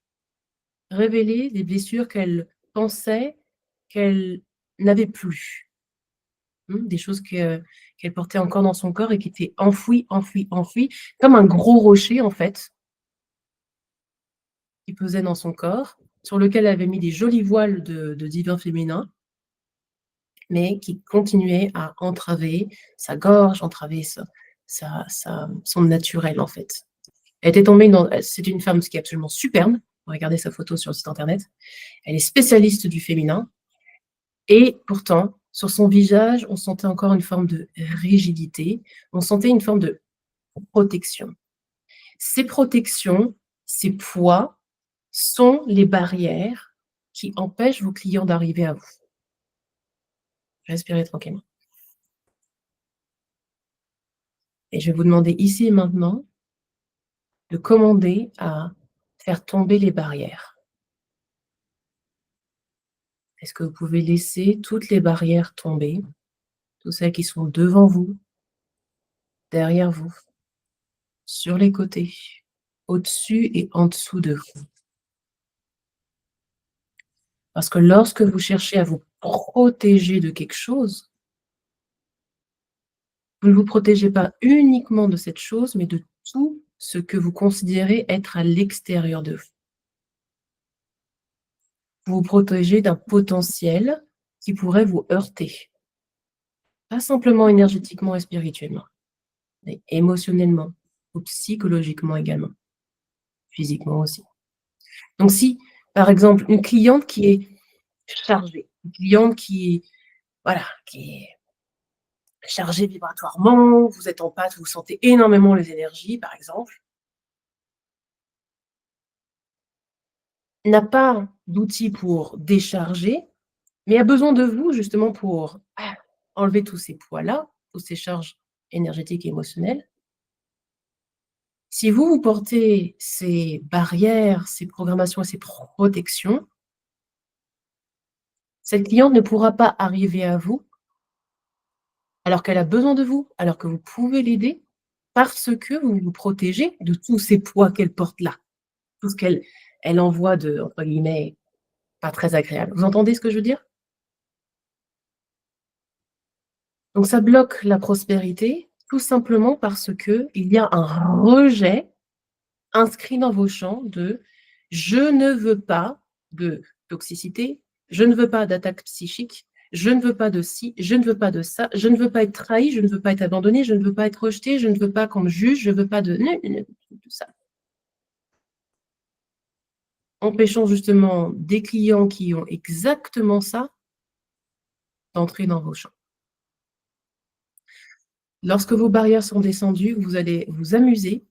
révéler des blessures qu'elle pensait qu'elle n'avait plus. Des choses qu'elle portait encore dans son corps et qui étaient enfouies, enfouies, enfouies, comme un gros rocher, en fait, qui pesait dans son corps, sur lequel elle avait mis des jolis voiles de divin féminin, mais qui continuait à entraver sa gorge, entraver son naturel, en fait. Elle était tombée dans... C'est une femme qui est absolument superbe. Regardez sa photo sur le site internet. Elle est spécialiste du féminin. Et pourtant, sur son visage, on sentait encore une forme de rigidité. On sentait une forme de protection. Ces protections, ces poids, sont les barrières qui empêchent vos clients d'arriver à vous. Respirez tranquillement. Et je vais vous demander ici et maintenant de commander à faire tomber les barrières. Est-ce que vous pouvez laisser toutes les barrières tomber, toutes celles qui sont devant vous, derrière vous, sur les côtés, au-dessus et en dessous de vous? Parce que lorsque vous cherchez à vous protéger de quelque chose, vous ne vous protégez pas uniquement de cette chose, mais de tout ce que vous considérez être à l'extérieur de vous. Vous vous protégez d'un potentiel qui pourrait vous heurter. Pas simplement énergétiquement et spirituellement, mais émotionnellement, ou psychologiquement également, physiquement aussi. Donc si, par exemple, une cliente qui est chargée, une cliente qui est chargée vibratoirement, vous êtes en pâte, vous sentez énormément les énergies, par exemple, n'a pas d'outils pour décharger, mais a besoin de vous justement pour enlever tous ces poids-là, toutes ces charges énergétiques et émotionnelles. Si vous portez ces barrières, ces programmations et ces protections, cette cliente ne pourra pas arriver à vous alors qu'elle a besoin de vous, alors que vous pouvez l'aider, parce que vous vous protégez de tous ces poids qu'elle porte là, tout ce qu'elle envoie de, entre guillemets, pas très agréable. Vous entendez ce que je veux dire? Donc ça bloque la prospérité, tout simplement parce qu'il y a un rejet inscrit dans vos champs de je ne veux pas de toxicité, je ne veux pas d'attaque psychique, je ne veux pas de ci, je ne veux pas de ça, je ne veux pas être trahi, je ne veux pas être abandonné, je ne veux pas être rejeté, je ne veux pas qu'on me juge, je ne veux pas de tout ça. Empêchons justement des clients qui ont exactement ça d'entrer dans vos champs. Lorsque vos barrières sont descendues, vous allez vous amuser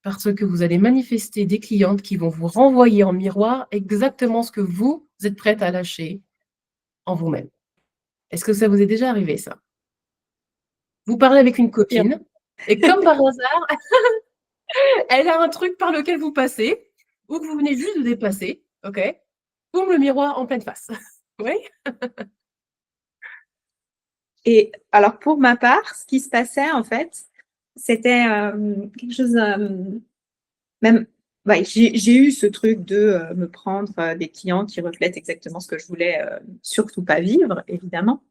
parce que vous allez manifester des clientes qui vont vous renvoyer en miroir exactement ce que vous êtes prête à lâcher en vous-même. Est-ce que ça vous est déjà arrivé, ça? Vous parlez avec une copine et comme par hasard, elle a un truc par lequel vous passez ou que vous venez juste de dépasser, OK? Boum, le miroir en pleine face. Oui? Et alors, pour ma part, ce qui se passait, en fait, c'était quelque chose, même, ouais, j'ai eu ce truc de me prendre des clients qui reflètent exactement ce que je voulais surtout pas vivre, évidemment.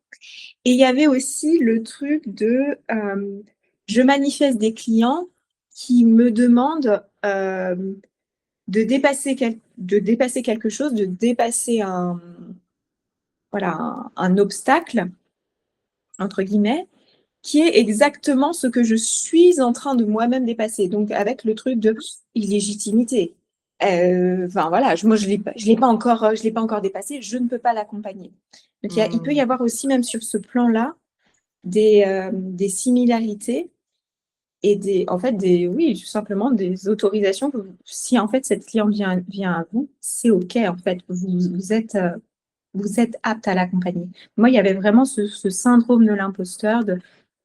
Et il y avait aussi le truc de, je manifeste des clients qui me demandent de dépasser quelque chose, de dépasser un obstacle, entre guillemets, qui est exactement ce que je suis en train de moi-même dépasser. Donc, avec le truc de illégitimité. Enfin, voilà, moi, je l'ai pas encore dépassé, je ne peux pas l'accompagner. Donc, il peut y avoir aussi, même sur ce plan-là, des similarités et oui, tout simplement des autorisations. Si, en fait, cette cliente vient à vous, c'est OK, en fait, vous êtes apte à l'accompagner. Moi, il y avait vraiment ce syndrome de l'imposteur de,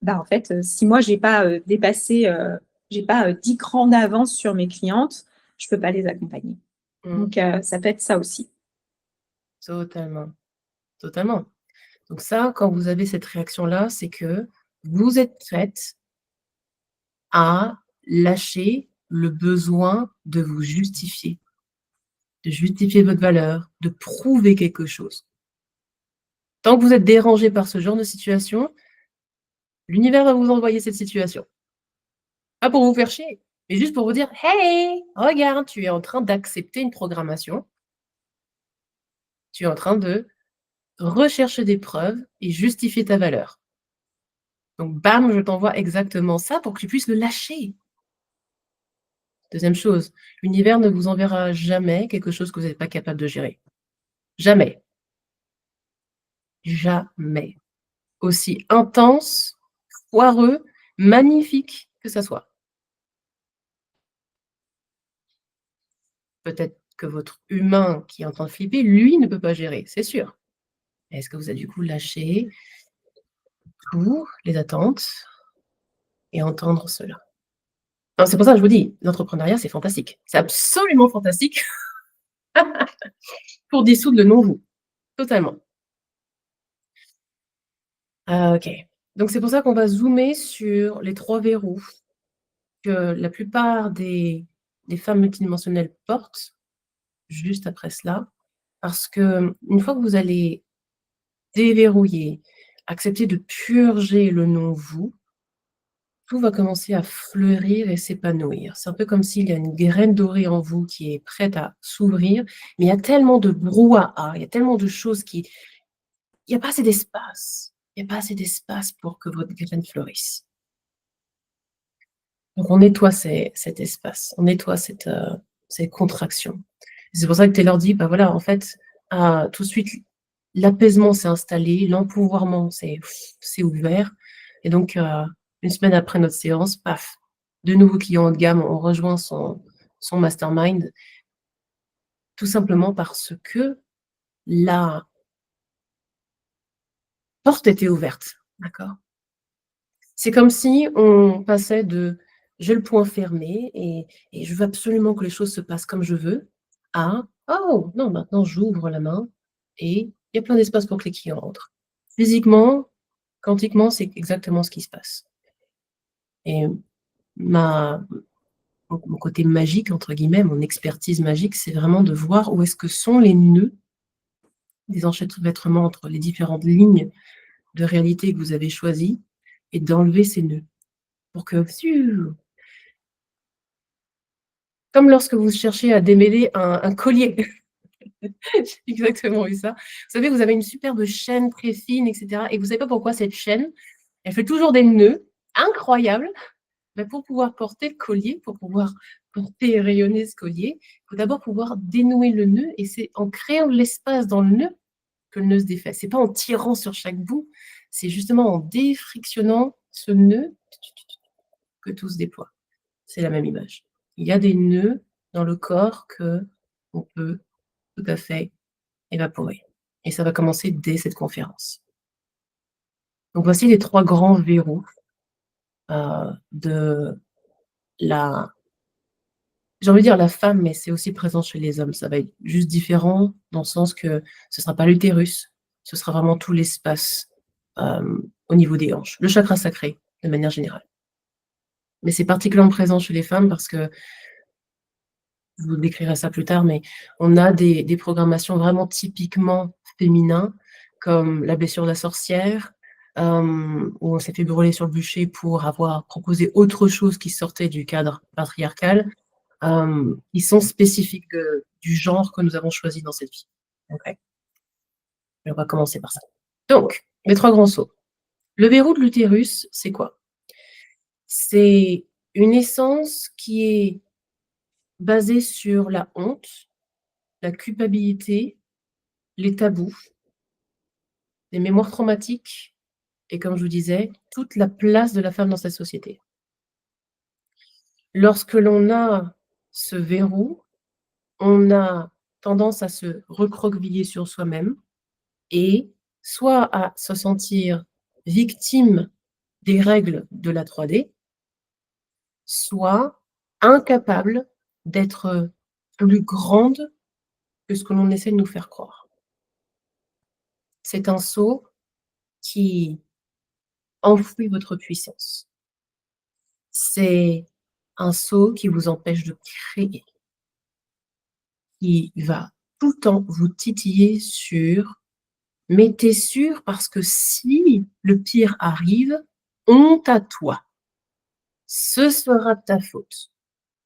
en fait, si moi, j'ai pas 10 crans d'avance sur mes clientes, je peux pas les accompagner. Donc, ça peut être ça aussi. Totalement, totalement. Donc ça, quand vous avez cette réaction-là, c'est que vous êtes prête à lâcher le besoin de vous justifier, de justifier votre valeur, de prouver quelque chose. Tant que vous êtes dérangé par ce genre de situation, l'univers va vous envoyer cette situation. Pas pour vous faire chier, mais juste pour vous dire: «Hey, regarde, tu es en train d'accepter une programmation. Tu es en train de rechercher des preuves et justifier ta valeur. Donc bam, je t'envoie exactement ça pour que tu puisses le lâcher». Deuxième chose, l'univers ne vous enverra jamais quelque chose que vous n'êtes pas capable de gérer. Jamais. Jamais. Aussi intense, foireux, magnifique que ça soit. Peut-être que votre humain qui est en train de flipper, lui, ne peut pas gérer, c'est sûr. Est-ce que vous avez du coup lâché toutes les attentes et entendre cela? Non, c'est pour ça que je vous dis, l'entrepreneuriat, c'est fantastique. C'est absolument fantastique pour dissoudre le non-vous, totalement. OK. Donc c'est pour ça qu'on va zoomer sur les 3 verrous que la plupart des femmes multidimensionnelles portent, juste après cela. Parce qu'une fois que vous allez déverrouiller, accepter de purger le non-vous, tout va commencer à fleurir et s'épanouir. C'est un peu comme s'il y a une graine dorée en vous qui est prête à s'ouvrir, mais il y a tellement de brouhaha, il y a tellement de choses il y a pas assez d'espace. Il y a pas assez d'espace pour que votre graine fleurisse. Donc, on nettoie cet espace, on nettoie cette contraction. C'est pour ça que Taylor dit, bah voilà, en fait, tout de suite, l'apaisement s'est installé, l'empouvoirment s'est ouvert. Et donc, une semaine après notre séance, paf, de nouveaux clients haut de gamme ont rejoint son mastermind, tout simplement parce que la porte était ouverte, d'accord? C'est comme si on passait de j'ai le poing fermé et je veux absolument que les choses se passent comme je veux à oh non, maintenant j'ouvre la main et il y a plein d'espace pour que les clients entrent. Physiquement, quantiquement, c'est exactement ce qui se passe. Et ma mon côté «magique» entre guillemets, mon expertise magique, c'est vraiment de voir où est-ce que sont les nœuds des enchevêtrements entre les différentes lignes de réalité que vous avez choisies et d'enlever ces nœuds pour que comme lorsque vous cherchez à démêler un collier. J'ai exactement eu ça. Vous savez, vous avez une superbe chaîne très fine, et cetera et vous savez pas pourquoi cette chaîne, elle fait toujours des nœuds incroyables. Bah, pour pouvoir porter le collier, pour pouvoir porter et rayonner ce collier, il faut d'abord pouvoir dénouer le nœud et c'est en créant de l'espace dans le nœud que le nœud se défait. C'est pas en tirant sur chaque bout, c'est justement en défrictionnant ce nœud que tout se déploie. C'est la même image. Il y a des nœuds dans le corps qu'on peut tout à fait évaporer et ça va commencer dès cette conférence. Donc voici les 3 grands verrous, de la j'ai envie de dire la femme, mais c'est aussi présent chez les hommes. Ça va être juste différent dans le sens que ce sera pas l'utérus, ce sera vraiment tout l'espace, au niveau des hanches. Le chakra sacré, de manière générale. Mais c'est particulièrement présent chez les femmes parce que je vous décrirai ça plus tard, mais on a des programmations vraiment typiquement féminins, comme la blessure de la sorcière, où on s'est fait brûler sur le bûcher pour avoir proposé autre chose qui sortait du cadre patriarcal, qui sont spécifiques du genre que nous avons choisi dans cette vie. OK? Et on va commencer par ça. Donc, les 3 grands sauts. Le verrou de l'utérus, c'est quoi? C'est une essence qui est basée sur la honte, la culpabilité, les tabous, les mémoires traumatiques et comme je vous disais, toute la place de la femme dans cette société. Lorsque l'on a ce verrou, on a tendance à se recroqueviller sur soi-même et soit à se sentir victime des règles de la 3D, soit incapable d'être plus grande que ce que l'on essaie de nous faire croire. C'est un saut qui enfouit votre puissance. C'est un saut qui vous empêche de créer, qui va tout le temps vous titiller sur mais tu es sûr parce que si le pire arrive, honte à toi. Ce sera de ta faute.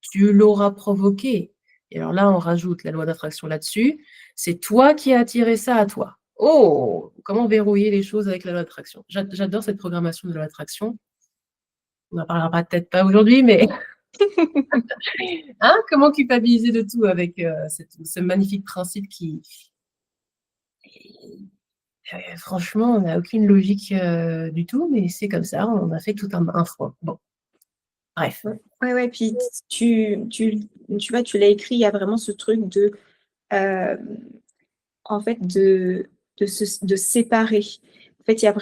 Tu l'auras provoqué. Et alors là, on rajoute la loi d'attraction là-dessus. C'est toi qui as attiré ça à toi. Oh! Comment verrouiller les choses avec la loi d'attraction. J'adore cette programmation de la loi d'attraction. On n'en parlera peut-être pas aujourd'hui, mais hein, comment culpabiliser de tout avec ce magnifique principe qui, franchement, n'a aucune logique du tout, mais c'est comme ça, on a fait tout un front. Bon, bref. Ouais, ouais, puis tu vois, tu l'as écrit, il y a vraiment ce truc de, en fait, de séparer. En fait, il y a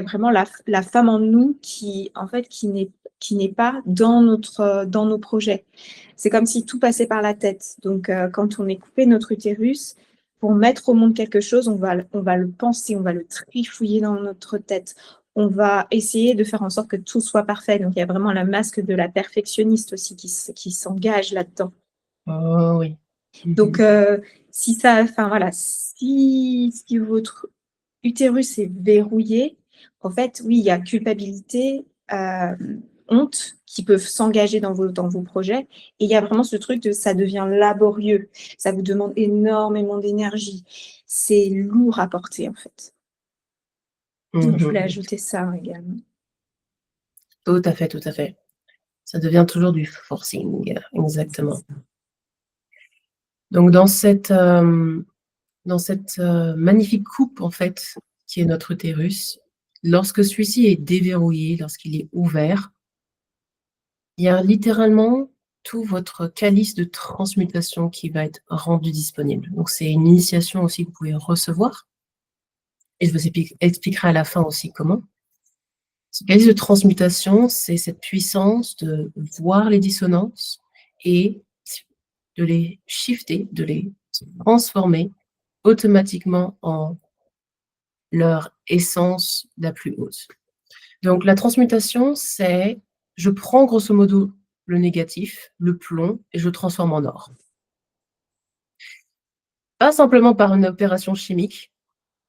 vraiment la femme en nous qui, en fait, qui n'est pas dans nos projets. C'est comme si tout passait par la tête. Donc, quand on est coupé notre utérus, pour mettre au monde quelque chose, on va le penser, on va le trifouiller dans notre tête. On va essayer de faire en sorte que tout soit parfait. Donc, il y a vraiment la masque de la perfectionniste aussi qui s'engage là-dedans. Oh oui. Donc, si ça, enfin voilà, si votre utérus est verrouillé, en fait, oui, il y a culpabilité, honte qui peuvent s'engager dans vos projets. Et il y a vraiment ce truc de ça devient laborieux. Ça vous demande énormément d'énergie. C'est lourd à porter, en fait. Donc, je voulais ajouter ça également. Tout à fait, tout à fait. Ça devient toujours du forcing, exactement. Donc dans cette magnifique coupe, en fait, qui est notre utérus, lorsque celui-ci est déverrouillé, lorsqu'il est ouvert, il y a littéralement tout votre calice de transmutation qui va être rendu disponible. Donc c'est une initiation aussi que vous pouvez recevoir et je vous expliquerai à la fin aussi comment. Ce calice de transmutation, c'est cette puissance de voir les dissonances et de les shifter, de les transformer automatiquement en leur essence la plus haute. Donc la transmutation, c'est je prends grosso modo le négatif, le plomb, et je le transforme en or. Pas simplement par une opération chimique,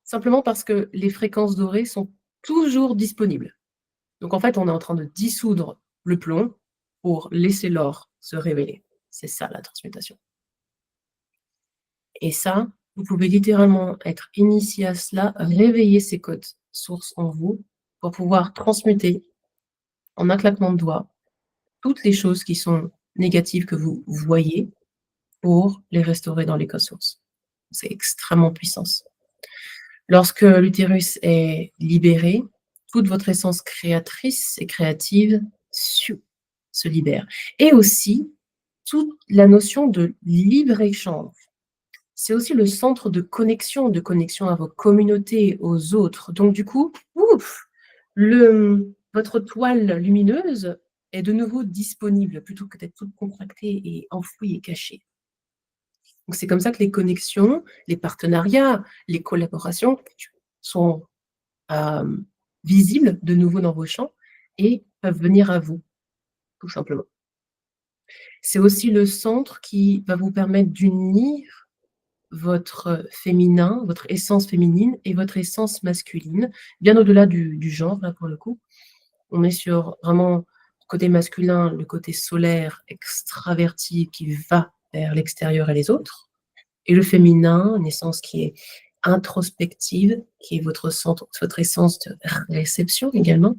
simplement parce que les fréquences dorées sont toujours disponibles. Donc en fait, on est en train de dissoudre le plomb pour laisser l'or se révéler. C'est ça la transmutation. Et ça, vous pouvez littéralement être initié à cela, réveiller ces codes sources en vous pour pouvoir transmuter en un claquement de doigts toutes les choses qui sont négatives que vous voyez pour les restaurer dans les codes sources. C'est extrêmement puissant. Lorsque l'utérus est libéré, toute votre essence créatrice et créative se libère. Et aussi, toute la notion de libre-échange. C'est aussi le centre de connexion à vos communautés, aux autres. Donc du coup, ouf, votre toile lumineuse est de nouveau disponible, plutôt que d'être toute contractée et enfouie et cachée. Donc c'est comme ça que les connexions, les partenariats, les collaborations sont visibles de nouveau dans vos champs et peuvent venir à vous, tout simplement. C'est aussi le centre qui va vous permettre d'unir votre féminin, votre essence féminine et votre essence masculine, bien au-delà du genre, là, pour le coup. On est sur vraiment le côté masculin, le côté solaire, extraverti, qui va vers l'extérieur et les autres, et le féminin, une essence qui est introspective, qui est votre centre, votre essence de réception également,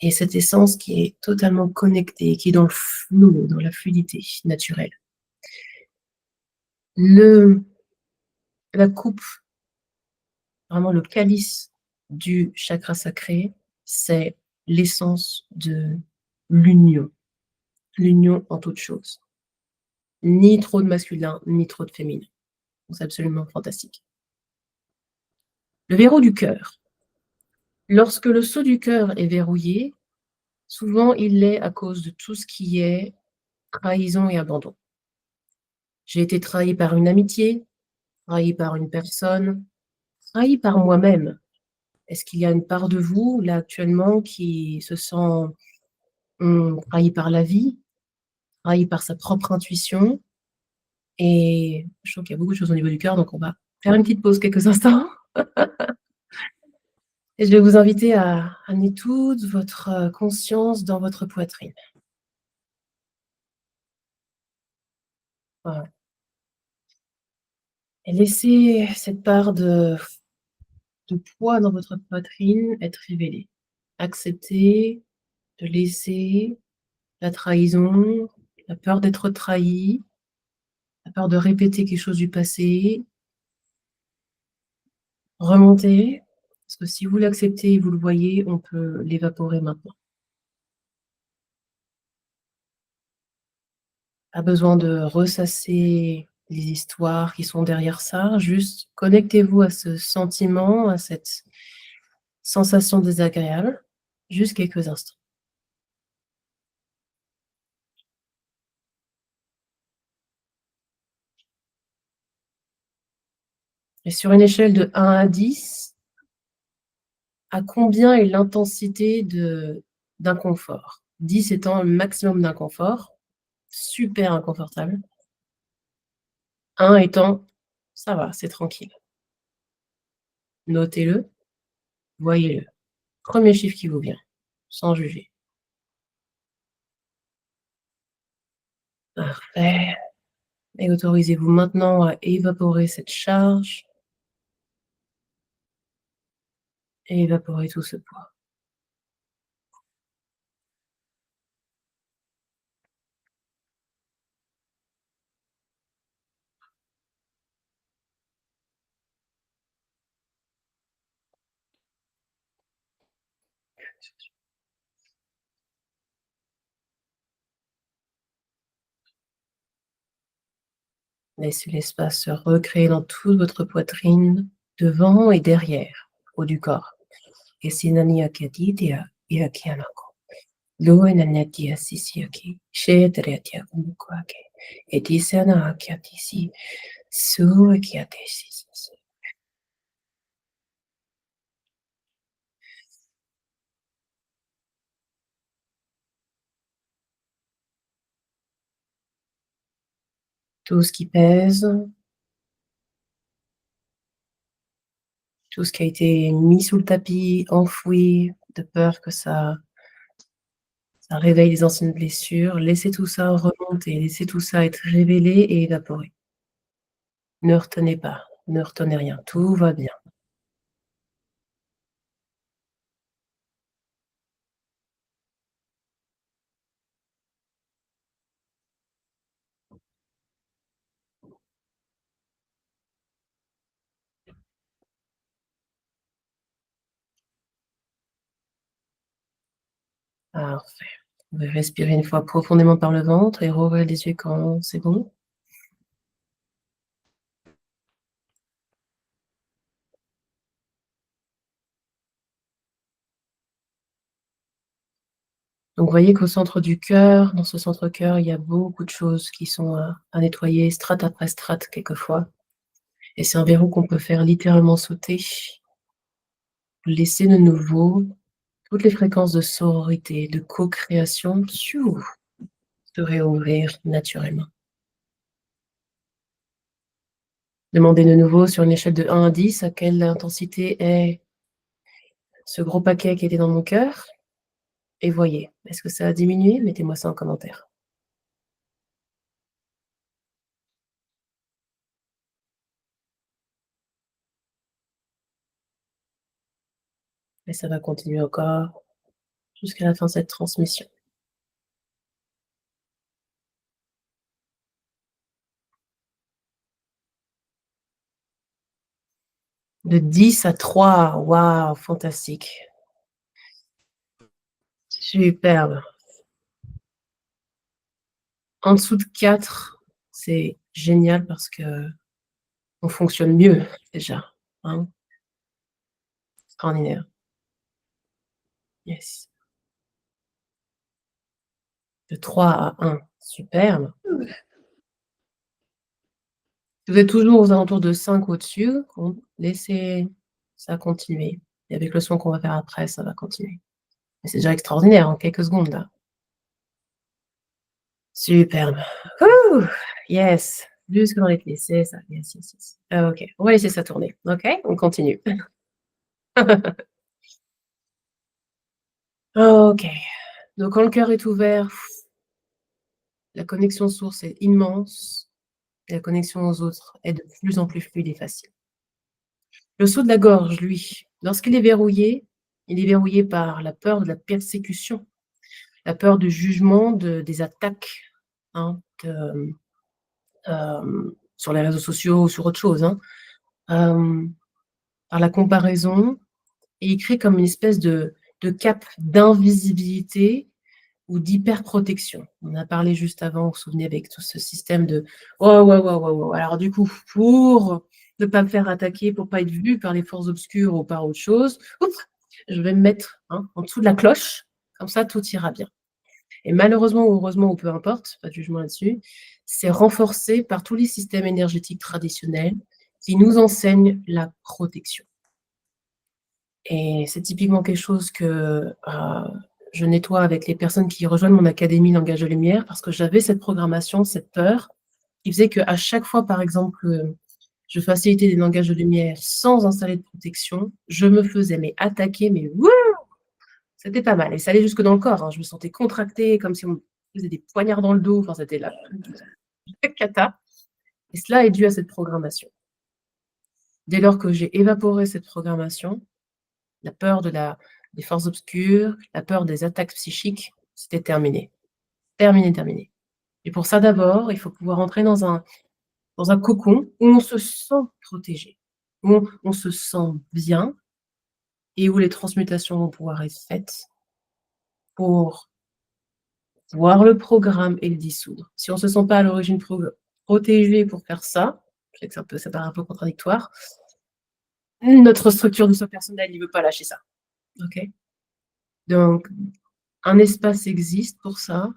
et cette essence qui est totalement connectée, qui est dans le flow, dans la fluidité naturelle. La coupe, vraiment le calice du chakra sacré, c'est l'essence de l'union en toute chose. Ni trop de masculin, ni trop de féminin. C'est absolument fantastique. Le verrou du cœur. Lorsque le sceau du cœur est verrouillé, souvent il l'est à cause de tout ce qui est trahison et abandon. J'ai été trahi par une amitié, trahi par une personne, trahi par moi-même. Est-ce qu'il y a une part de vous, là, actuellement, qui se sent trahi par la vie, trahi par sa propre intuition? Et je trouve qu'il y a beaucoup de choses au niveau du cœur, donc on va faire une petite pause quelques instants. Et je vais vous inviter à amener toute votre conscience dans votre poitrine. Voilà. Et laissez cette part de poids dans votre poitrine être révélée. Acceptez de laisser la trahison, la peur d'être trahi, la peur de répéter quelque chose du passé, remonter, parce que si vous l'acceptez et vous le voyez, on peut l'évaporer maintenant. Pas besoin de ressasser les histoires qui sont derrière ça, juste connectez-vous à ce sentiment, à cette sensation désagréable, juste quelques instants. Et sur une échelle de 1 à 10, à combien est l'intensité d'inconfort? 10 étant le maximum d'inconfort, super inconfortable. 1 étant, ça va, c'est tranquille. Notez-le, voyez-le. Premier chiffre qui vous vient, sans juger. Parfait. Et autorisez-vous maintenant à évaporer cette charge et évaporer tout ce poids. Laissez l'espace se recréer dans toute votre poitrine, devant et derrière, haut du corps. Et si nani akiadidia, iakianako. Lo enanatia sisiaki, sheetreatia kumukwake. Et disana akiatisi, su akiatesi. Tout ce qui pèse, tout ce qui a été mis sous le tapis, enfoui, de peur que ça réveille les anciennes blessures, laissez tout ça remonter, laissez tout ça être révélé et évaporé. Ne retenez pas, ne retenez rien, tout va bien. Parfait. Vous pouvez respirer une fois profondément par le ventre et rouvrir les yeux quand c'est bon. Donc, vous voyez qu'au centre du cœur, dans ce centre-cœur, il y a beaucoup de choses qui sont à nettoyer, strate après strate, quelquefois. Et c'est un verrou qu'on peut faire littéralement sauter. Laisser de nouveau toutes les fréquences de sororité, de co-création, se réouvrir naturellement. Demandez de nouveau sur une échelle de 1 à 10 à quelle intensité est ce gros paquet qui était dans mon cœur. Et voyez, est-ce que ça a diminué? Mettez-moi ça en commentaire. Et ça va continuer encore jusqu'à la fin de cette transmission. De 10 à 3, waouh, fantastique. Superbe. En dessous de 4, c'est génial parce qu'on fonctionne mieux déjà. Hein. Extraordinaire. Yes. De 3 à 1, superbe. Si vous êtes toujours aux alentours de 5 au-dessus, laissez ça continuer. Et avec le son qu'on va faire après, ça va continuer. Mais c'est déjà extraordinaire en quelques secondes là. Superbe. Ouh, yes. Jusque dans les pieds, c'est ça. Yes, yes, yes. Ok, on va laisser ça tourner. Ok, on continue. Ok. Donc quand le cœur est ouvert, la connexion source est immense. Et la connexion aux autres est de plus en plus fluide et facile. Le saut de la gorge, lui, lorsqu'il est verrouillé, il est verrouillé par la peur de la persécution, la peur du jugement, des attaques, hein, sur les réseaux sociaux ou sur autre chose, hein, par la comparaison, et il crée comme une espèce de cape d'invisibilité ou d'hyperprotection. On a parlé juste avant, vous vous souvenez, avec tout ce système de « Oh, ouais, ouais, ouais, ouais. » Alors du coup, pour ne pas me faire attaquer, pour ne pas être vu par les forces obscures ou par autre chose, je vais me mettre en dessous de la cloche, comme ça tout ira bien. Et malheureusement ou heureusement, ou peu importe, pas de jugement là-dessus, c'est renforcé par tous les systèmes énergétiques traditionnels qui nous enseignent la protection. Et c'est typiquement quelque chose que je nettoie avec les personnes qui rejoignent mon académie Langage de Lumière, parce que j'avais cette programmation, cette peur, qui faisait qu'à chaque fois, par exemple, je facilitais des langages de lumière sans installer de protection, je me faisais attaquer, mais wouh, c'était pas mal. Et ça allait jusque dans le corps, hein. Je me sentais contractée, comme si on me faisait des poignards dans le dos, enfin c'était la cata. Et cela est dû à cette programmation. Dès lors que j'ai évaporé cette programmation, la peur des forces obscures, la peur des attaques psychiques, c'était terminé. Terminé, terminé. Et pour ça, d'abord, il faut pouvoir entrer dans un cocon où on se sent protégé, où on se sent bien et où les transmutations vont pouvoir être faites pour voir le programme et le dissoudre. Si on ne se sent pas à l'origine protégé pour faire ça, je sais que ça paraît un peu contradictoire, notre structure de soi personnelle ne veut pas lâcher ça. Ok. Donc, un espace existe pour ça,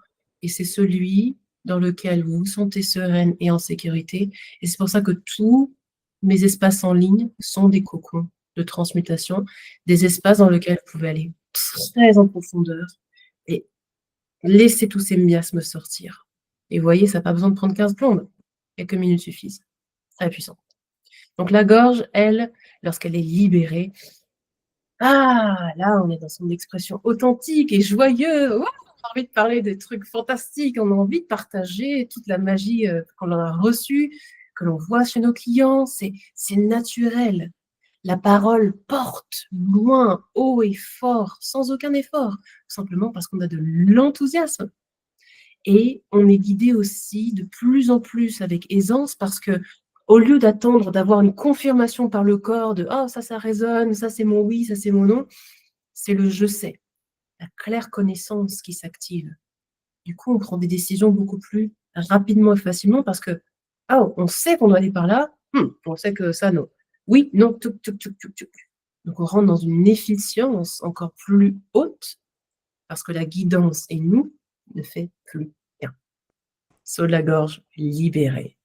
et c'est celui dans lequel vous vous sentez sereine et en sécurité. Et c'est pour ça que tous mes espaces en ligne sont des cocons de transmutation, des espaces dans lesquels vous pouvez aller très en profondeur et laisser tous ces miasmes sortir. Et vous voyez, ça n'a pas besoin de prendre 15 plombes. Quelques minutes suffisent. Très puissant. Donc la gorge, elle, lorsqu'elle est libérée, là, on est dans son expression authentique et joyeuse. On a envie de parler des trucs fantastiques. On a envie de partager toute la magie qu'on a reçue, que l'on voit chez nos clients. C'est naturel. La parole porte loin, haut et fort, sans aucun effort, simplement parce qu'on a de l'enthousiasme. Et on est guidé aussi de plus en plus avec aisance parce que, au lieu d'attendre d'avoir une confirmation par le corps de « oh, ça résonne, ça c'est mon oui, ça c'est mon non », c'est le « je sais », la claire connaissance qui s'active. Du coup, on prend des décisions beaucoup plus rapidement et facilement parce que « oh, on sait qu'on doit aller par là, on sait que ça, non. Oui, non, tuc, tuc, tuc, tuc, tuc ». Donc, on rentre dans une efficience encore plus haute parce que la guidance et nous ne fait plus rien. Saut de la gorge libéré.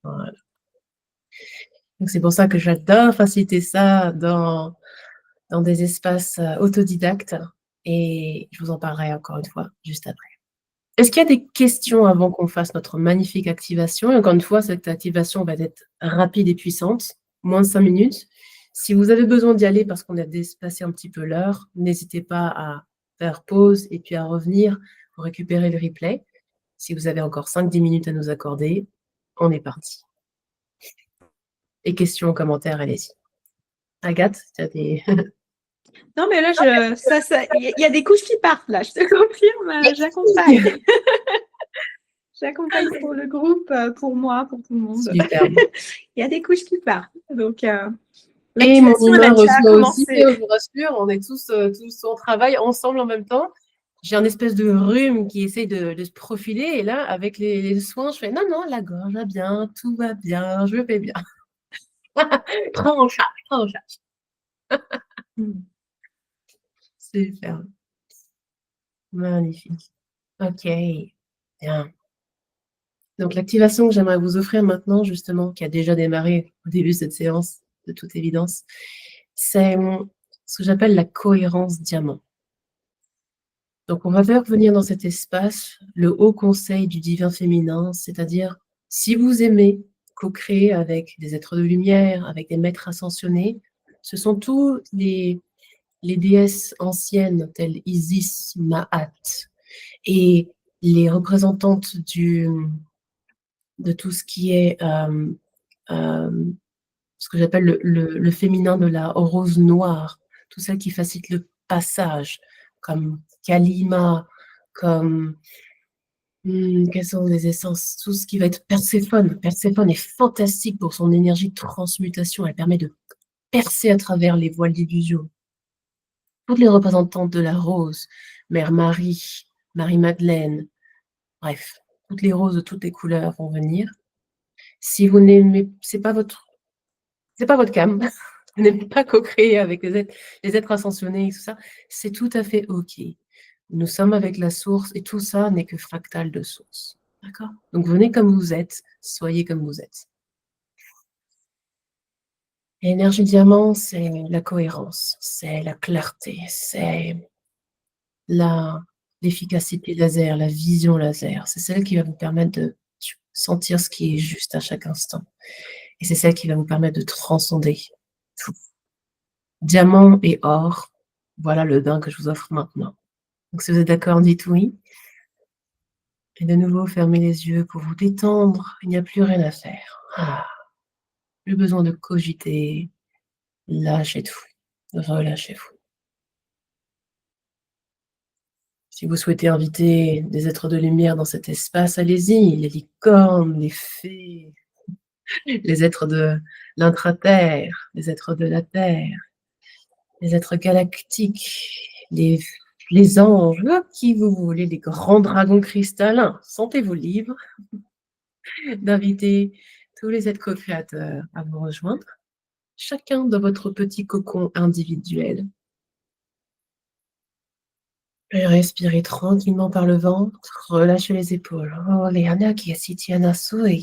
Voilà. Donc, c'est pour ça que j'adore faciliter ça dans des espaces autodidactes, et je vous en parlerai encore une fois juste après. Est-ce qu'il y a des questions avant qu'on fasse notre magnifique activation? Et encore une fois, cette activation va être rapide et puissante, moins de 5 minutes. Si vous avez besoin d'y aller parce qu'on a dépassé un petit peu l'heure, n'hésitez pas à faire pause et puis à revenir pour récupérer le replay. Si vous avez encore 5-10 minutes à nous accorder, on est parti. Et questions, commentaires, allez-y. Agathe, tu as des... Non, mais là, il y a des couches qui partent, là, je te confirme, j'accompagne. J'accompagne pour le groupe, pour moi, pour tout le monde. Super. Il y a des couches qui partent. Donc, et mon humeur aussi, je vous rassure, on est tous au travail ensemble en même temps. J'ai un espèce de rhume qui essaie de se profiler, et là, avec les soins, je fais non, la gorge va bien, tout va bien, je vais bien. Prends en charge. Super. Magnifique. Ok, bien. Donc, l'activation que j'aimerais vous offrir maintenant, justement, qui a déjà démarré au début de cette séance, de toute évidence, c'est ce que j'appelle la cohérence diamant. Donc, on va faire venir dans cet espace le haut conseil du divin féminin, c'est-à-dire, si vous aimez co-créer avec des êtres de lumière, avec des maîtres ascensionnés, ce sont tous les déesses anciennes telles Isis, Maat, et les représentantes de tout ce qui est ce que j'appelle le féminin de la rose noire, tout ça qui facilite le passage, comme Kalima, comme quelles sont les essences, tout ce qui va être Perséphone. Perséphone est fantastique pour son énergie de transmutation, elle permet de percer à travers les voiles d'illusion. Toutes les représentantes de la rose, Mère Marie, Marie-Madeleine, bref, toutes les roses de toutes les couleurs vont venir. Si vous n'aimez, c'est pas votre cam, vous n'aimez pas co-créer avec les êtres ascensionnés et tout ça, c'est tout à fait OK. Nous sommes avec la source et tout ça n'est que fractal de source. D'accord? Donc venez comme vous êtes, soyez comme vous êtes. L'énergie diamant, c'est la cohérence, c'est la clarté, c'est l'efficacité laser, la vision laser. C'est celle qui va vous permettre de sentir ce qui est juste à chaque instant. Et c'est celle qui va vous permettre de transcender tout. Diamant et or, voilà le bain que je vous offre maintenant. Donc si vous êtes d'accord, dites oui. Et de nouveau, fermez les yeux pour vous détendre. Il n'y a plus rien à faire. Plus besoin de cogiter. Lâchez tout. Relâchez-vous. Si vous souhaitez inviter des êtres de lumière dans cet espace, allez-y. Les licornes, les fées, les êtres de l'intra-terre, les êtres de la terre, les êtres galactiques, les les anges, hop, qui vous voulez, les grands dragons cristallins, sentez-vous libre d'inviter tous les êtres co-créateurs à vous rejoindre, chacun dans votre petit cocon individuel. Et respirez tranquillement par le ventre, relâchez les épaules. Oh, Léana, qui asitianasu et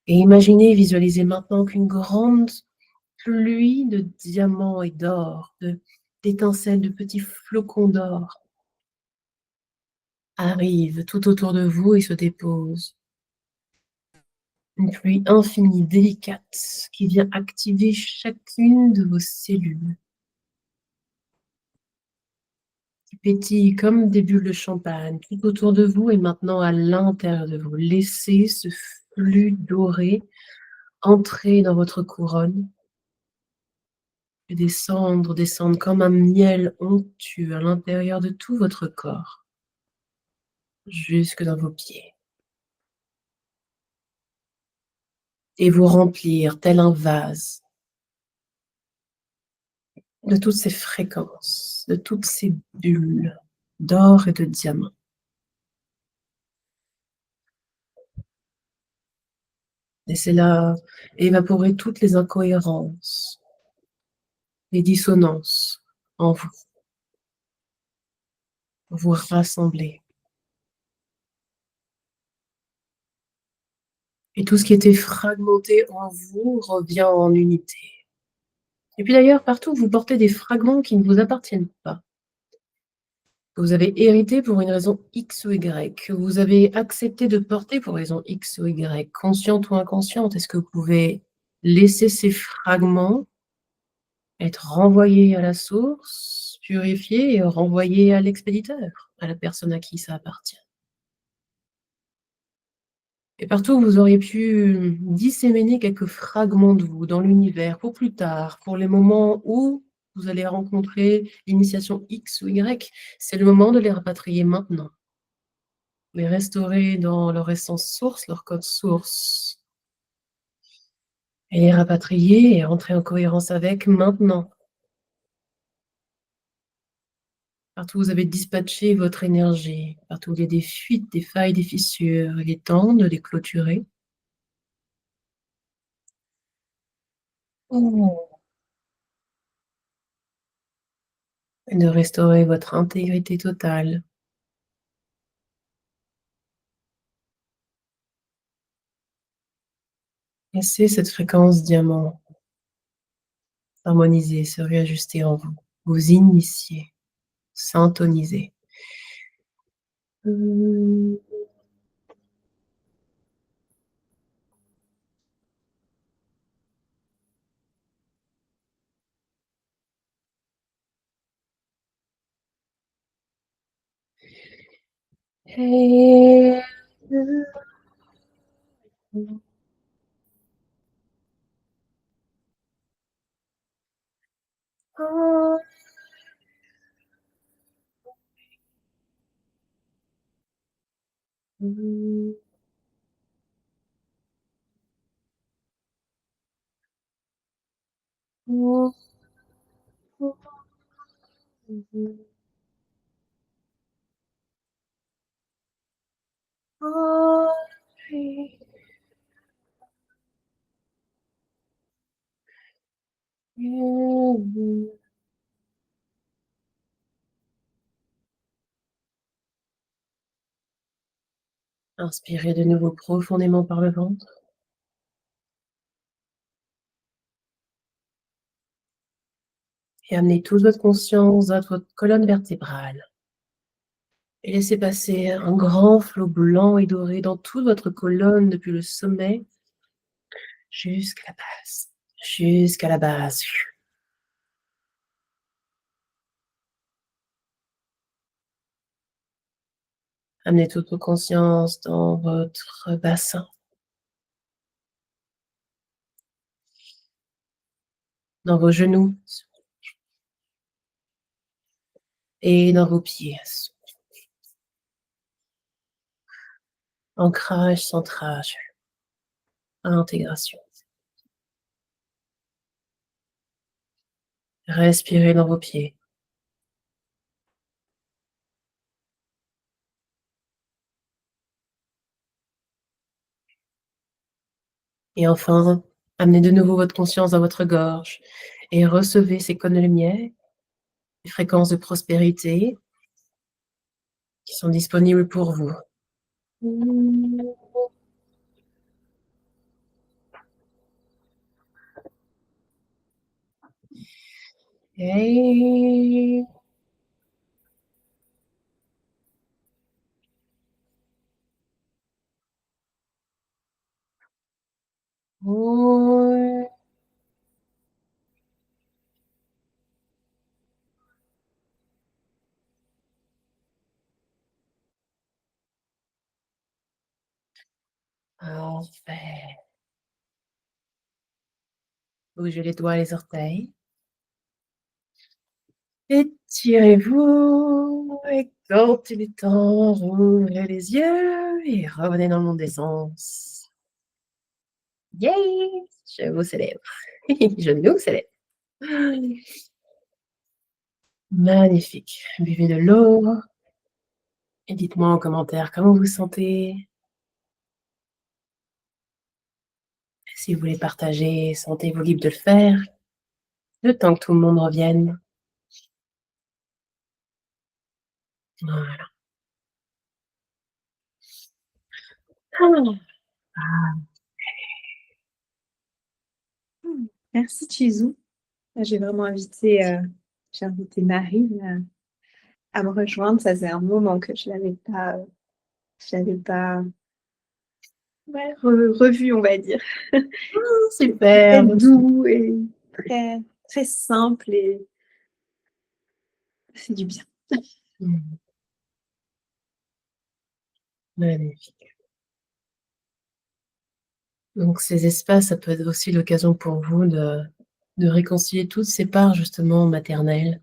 et imaginez, visualisez maintenant qu'une grande pluie de diamants et d'or, d'étincelles, de petits flocons d'or arrive tout autour de vous et se dépose. Une pluie infinie, délicate, qui vient activer chacune de vos cellules, qui pétille comme des bulles de champagne tout autour de vous et maintenant à l'intérieur de vous. Laissez ce flux doré entrer dans votre couronne et descendre comme un miel onctueux à l'intérieur de tout votre corps, jusque dans vos pieds. Et vous remplir tel un vase de toutes ces fréquences, de toutes ces bulles d'or et de diamants. Laissez-la évaporer toutes les incohérences, les dissonances en vous, vous rassembler. Et tout ce qui était fragmenté en vous revient en unité. Et puis d'ailleurs, partout, vous portez des fragments qui ne vous appartiennent pas, que vous avez hérité pour une raison X ou Y, que vous avez accepté de porter pour raison X ou Y, consciente ou inconsciente. Est-ce que vous pouvez laisser ces fragments être renvoyés à la source, purifiés et renvoyés à l'expéditeur, à la personne à qui ça appartient? Et partout, vous auriez pu disséminer quelques fragments de vous dans l'univers pour plus tard, pour les moments où vous allez rencontrer l'initiation X ou Y. C'est le moment de les rapatrier maintenant. Les restaurer dans leur essence source, leur code source. Et les rapatrier et entrer en cohérence avec maintenant. Partout où vous avez dispatché votre énergie, partout où il y a des fuites, des failles, des fissures, il est temps de les clôturer. Et de restaurer votre intégrité totale. Laissez cette fréquence diamant harmoniser, se réajuster en vous, vous initier, syntoniser. Et... Inspirez de nouveau profondément par le ventre. Et amenez toute votre conscience à votre colonne vertébrale. Et laissez passer un grand flot blanc et doré dans toute votre colonne depuis le sommet jusqu'à la base. Jusqu'à la base. Amenez toute votre conscience dans votre bassin. Dans vos genoux. Et dans vos pieds. Ancrage, centrage. Intégration. Respirez dans vos pieds. Et enfin, amenez de nouveau votre conscience dans votre gorge et recevez ces cônes de lumière, les fréquences de prospérité qui sont disponibles pour vous. Et parfait. Bougez les doigts et les orteils. Étirez-vous et quand il est temps, rouvrez les yeux et revenez dans le monde des sens. Yay! Je vous célèbre. Je nous célèbre. Magnifique. Buvez de l'eau et dites-moi en commentaire comment vous vous sentez. Si vous voulez partager, sentez-vous libre de le faire. Le temps que tout le monde revienne. Voilà. Merci Chizou. J'ai vraiment j'ai invité Marine à me rejoindre. Ça faisait un moment que je l'avais pas revu, on va dire. Très Super. doux et très, très simple et c'est du bien. Magnifique. Donc ces espaces, ça peut être aussi l'occasion pour vous de réconcilier toutes ces parts justement maternelles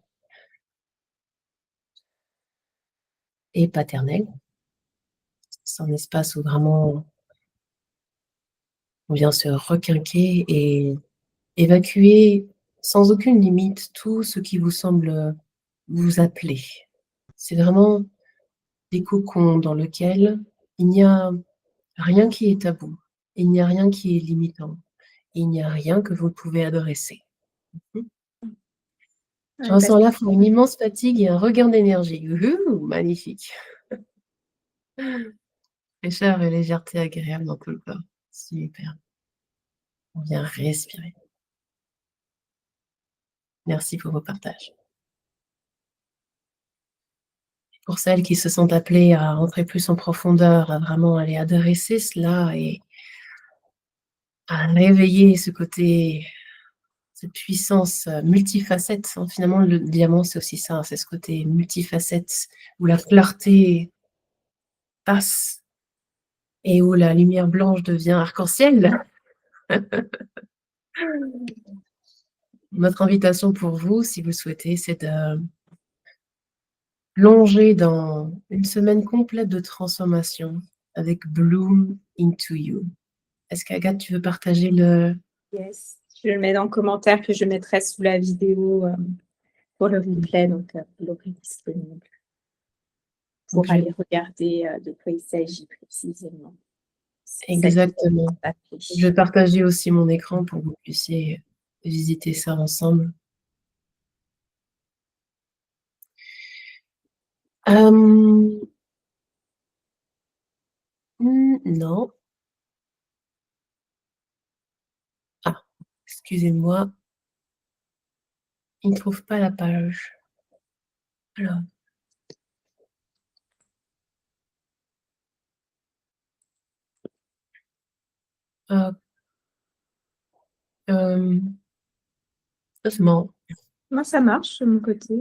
et paternelles. C'est un espace où vraiment on vient se requinquer et évacuer sans aucune limite tout ce qui vous semble vous appeler. C'est vraiment des cocons dans lesquels il n'y a rien qui est tabou, il n'y a rien qui est limitant, il n'y a rien que vous pouvez adresser. Je Ouais, ressens là une immense fatigue et un regain d'énergie. Magnifique. Fraîcheur et légèreté agréable dans tout le corps. Super. On vient respirer. Merci pour vos partages. Pour celles qui se sentent appelées à entrer plus en profondeur, à vraiment aller adresser cela et à réveiller ce côté, cette puissance multifacette. Finalement, le diamant, c'est aussi ça, c'est ce côté multifacette où la clarté passe et où la lumière blanche devient arc-en-ciel. Notre invitation pour vous, si vous le souhaitez, c'est de plonger dans une semaine complète de transformation avec Bloom into You. Est-ce qu'Agathe, tu veux partager le... Yes. Je le mets dans le commentaire que je mettrai sous la vidéo pour le replay, donc vous l'aurez disponible pour aller regarder de quoi il s'agit précisément. Exactement. Je vais partager aussi mon écran pour que vous puissiez visiter ça ensemble. Non. Ah, excusez-moi. Il ne trouve pas la page. Alors. C'est marrant. Moi, ça marche de mon côté.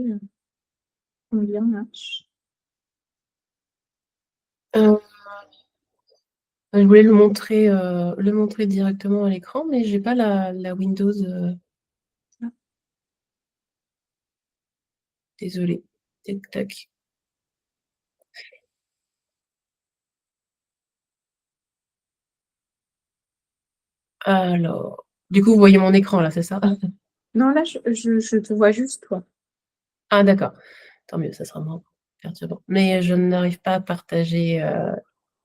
Combien marche? Je voulais le montrer directement à l'écran, mais j'ai pas la Windows. Désolée. Tac, tac. Alors, du coup, vous voyez mon écran là, c'est ça? Non, là, je te vois juste toi. Ah, d'accord. Tant mieux, ça sera moins perturbant. Mais je n'arrive pas à partager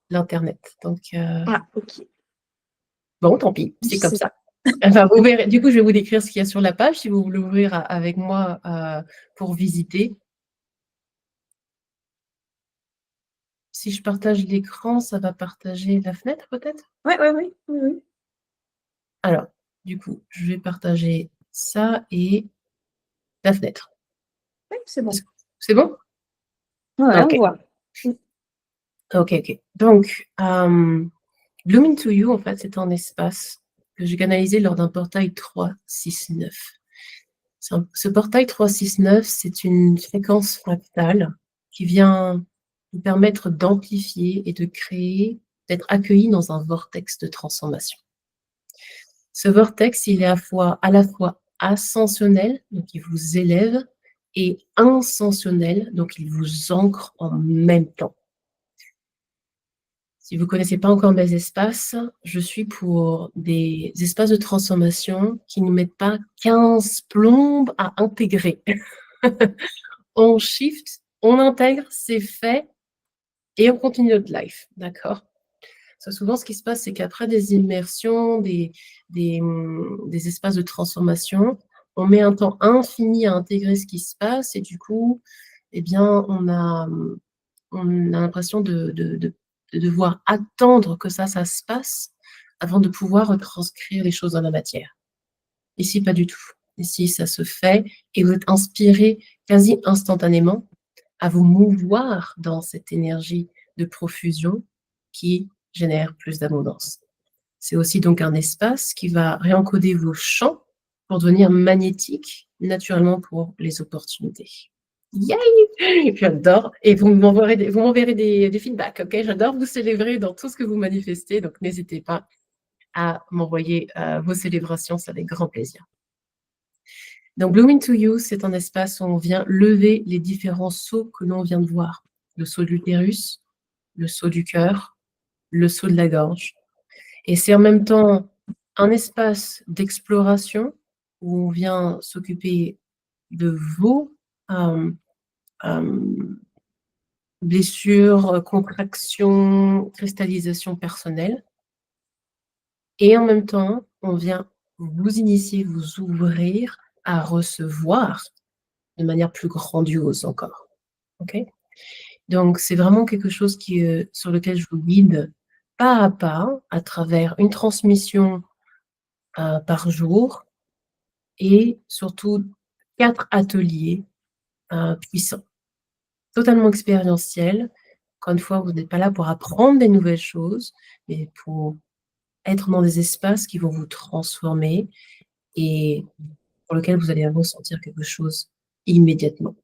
l'Internet. Donc, Ah, ok. Bon, tant pis, c'est Je comme sais ça. pas. Enfin, vous verrez. Du coup, je vais vous décrire ce qu'il y a sur la page si vous voulez ouvrir avec moi pour visiter. Si je partage l'écran, ça va partager la fenêtre peut-être? Ouais, ouais, oui, oui, oui. Alors, du coup, je vais partager ça et la fenêtre. Oui, c'est bon. C'est bon? Ouais, on Ok, voit. ok, ok. Donc, Bloom into You, en fait, c'est un espace que j'ai canalisé lors d'un portail 369. Ce portail 369, c'est une fréquence fractale qui vient nous permettre d'amplifier et de créer, d'être accueilli dans un vortex de transformation. Ce vortex, il est à la fois ascensionnel, donc il vous élève, et ascensionnel, donc il vous ancre en même temps. Si vous ne connaissez pas encore mes espaces, je suis pour des espaces de transformation qui ne mettent pas 15 plombes à intégrer. On shift, on intègre, c'est fait, et on continue notre life, d'accord? Souvent, ce qui se passe, c'est qu'après des immersions, des espaces de transformation, on met un temps infini à intégrer ce qui se passe, et du coup, eh bien, on a l'impression de devoir attendre que ça se passe avant de pouvoir retranscrire les choses dans la matière. Ici, pas du tout. Ici, ça se fait et vous êtes inspiré quasi instantanément à vous mouvoir dans cette énergie de profusion qui génère plus d'abondance. C'est aussi donc un espace qui va réencoder vos champs pour devenir magnétique naturellement pour les opportunités. Yay! J'adore. Et vous m'enverrez des feedbacks, ok? J'adore vous célébrer dans tout ce que vous manifestez, donc n'hésitez pas à m'envoyer vos célébrations, c'est avec grand plaisir. Donc, Bloom into You, c'est un espace où on vient lever les différents sauts que l'on vient de voir. Le saut de l'utérus, le saut du cœur, le saut de la gorge. Et c'est en même temps un espace d'exploration où on vient s'occuper de vos blessures, contractions, cristallisations personnelles. Et en même temps, on vient vous initier, vous ouvrir à recevoir de manière plus grandiose encore. Ok? Donc, c'est vraiment quelque chose sur lequel je vous guide pas à pas à travers une transmission par jour et surtout 4 ateliers puissants, totalement expérientiels. Encore une fois, vous n'êtes pas là pour apprendre des nouvelles choses, mais pour être dans des espaces qui vont vous transformer et pour lesquels vous allez ressentir quelque chose immédiatement.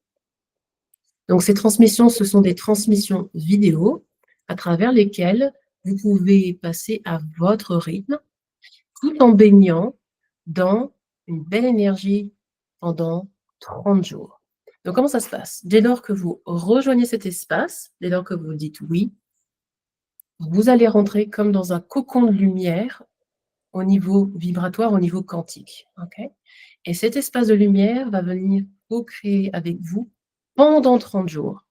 Donc, ces transmissions, ce sont des transmissions vidéo à travers lesquelles vous pouvez passer à votre rythme tout en baignant dans une belle énergie pendant 30 jours. Donc, comment ça se passe? Dès lors que vous rejoignez cet espace, dès lors que vous dites oui, vous allez rentrer comme dans un cocon de lumière au niveau vibratoire, au niveau quantique. Okay? Et cet espace de lumière va venir co-créer avec vous pendant 30 jours.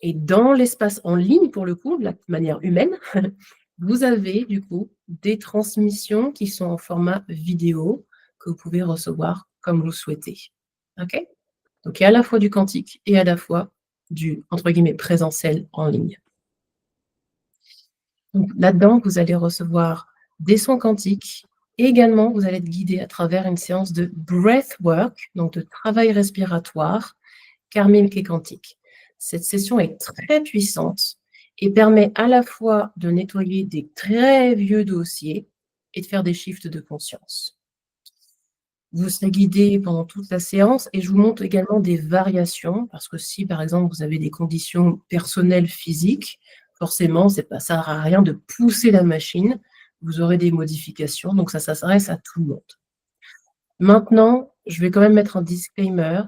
Et dans l'espace en ligne, pour le coup, de la manière humaine, vous avez du coup des transmissions qui sont en format vidéo que vous pouvez recevoir comme vous souhaitez. Ok? Donc, il y a à la fois du quantique et à la fois du, entre guillemets, présentiel en ligne. Donc, là-dedans, vous allez recevoir des sons quantiques et également, vous allez être guidé à travers une séance de breathwork, donc de travail respiratoire, karmique et quantique. Cette session est très puissante et permet à la fois de nettoyer des très vieux dossiers et de faire des shifts de conscience. Vous serez guidé pendant toute la séance et je vous montre également des variations parce que si, par exemple, vous avez des conditions personnelles physiques, forcément, ça ne sert à rien de pousser la machine. Vous aurez des modifications, donc ça s'adresse à tout le monde. Maintenant, je vais quand même mettre un disclaimer.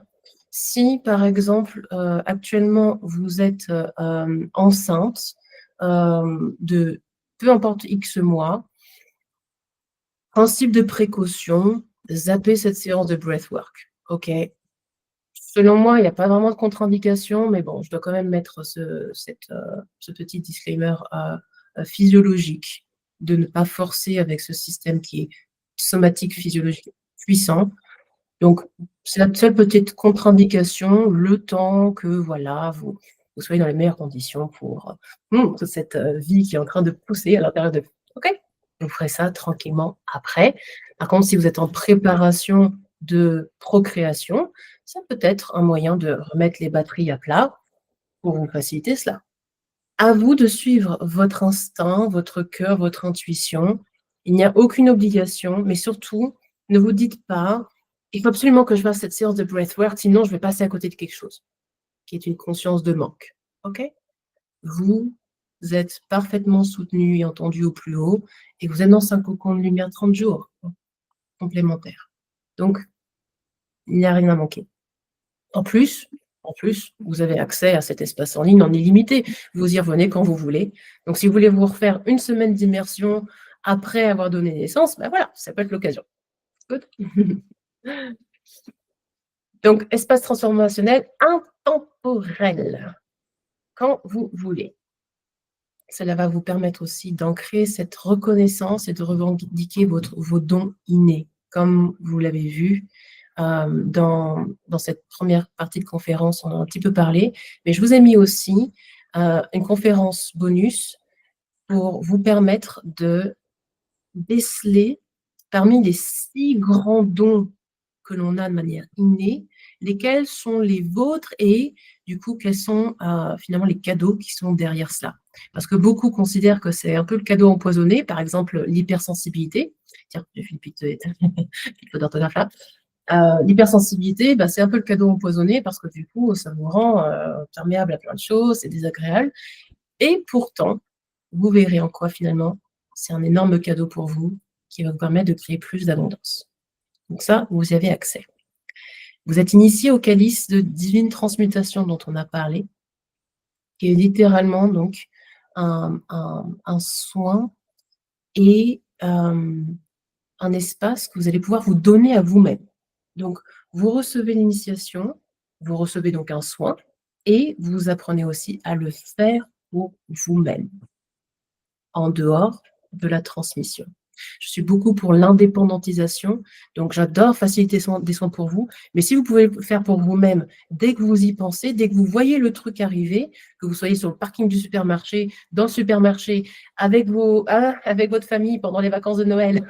Si, par exemple, actuellement, vous êtes enceinte de peu importe X mois, principe de précaution, zappez cette séance de breathwork. OK? Selon moi, il n'y a pas vraiment de contre-indication, mais bon, je dois quand même mettre ce petit disclaimer physiologique. de ne pas forcer avec ce système qui est somatique, physiologique, puissant. Donc, c'est la seule petite contre-indication, le temps que voilà, vous soyez dans les meilleures conditions pour cette vie qui est en train de pousser à l'intérieur de vous. OK? Vous ferez ça tranquillement après. Par contre, si vous êtes en préparation de procréation, ça peut être un moyen de remettre les batteries à plat pour vous faciliter cela. À vous de suivre votre instinct, votre cœur, votre intuition. Il n'y a aucune obligation, mais surtout, ne vous dites pas: «Il faut absolument que je fasse cette séance de breathwork, sinon je vais passer à côté de quelque chose», qui est une conscience de manque. OK? Vous êtes parfaitement soutenu et entendu au plus haut et vous êtes dans un cocon de lumière 30 jours complémentaires. Donc, il n'y a rien à manquer. En plus, vous avez accès à cet espace en ligne en illimité. Vous y revenez quand vous voulez. Donc, si vous voulez vous refaire une semaine d'immersion après avoir donné naissance, ben voilà, ça peut être l'occasion. Good. Donc, espace transformationnel intemporel, quand vous voulez. Cela va vous permettre aussi d'ancrer cette reconnaissance et de revendiquer vos dons innés, comme vous l'avez vu. Dans cette première partie de conférence, on en a un petit peu parlé, mais je vous ai mis aussi une conférence bonus pour vous permettre de déceler parmi les 6 grands dons que l'on a de manière innée, lesquels sont les vôtres et du coup, quels sont finalement les cadeaux qui sont derrière cela. Parce que beaucoup considèrent que c'est un peu le cadeau empoisonné, par exemple l'hypersensibilité. Tiens, j'ai fait une petite faute d'orthographe là. L'hypersensibilité, c'est un peu le cadeau empoisonné parce que du coup, ça vous rend perméable à plein de choses, c'est désagréable. Et pourtant, vous verrez en quoi finalement, c'est un énorme cadeau pour vous qui va vous permettre de créer plus d'abondance. Donc ça, vous y avez accès. Vous êtes initié au calice de divine transmutation dont on a parlé, qui est littéralement donc un soin et un espace que vous allez pouvoir vous donner à vous-même. Donc, vous recevez l'initiation, vous recevez donc un soin et vous apprenez aussi à le faire pour vous-même, en dehors de la transmission. Je suis beaucoup pour l'indépendantisation, donc j'adore faciliter des soins pour vous, mais si vous pouvez le faire pour vous-même, dès que vous y pensez, dès que vous voyez le truc arriver, que vous soyez sur le parking du supermarché, dans le supermarché, avec votre famille pendant les vacances de Noël,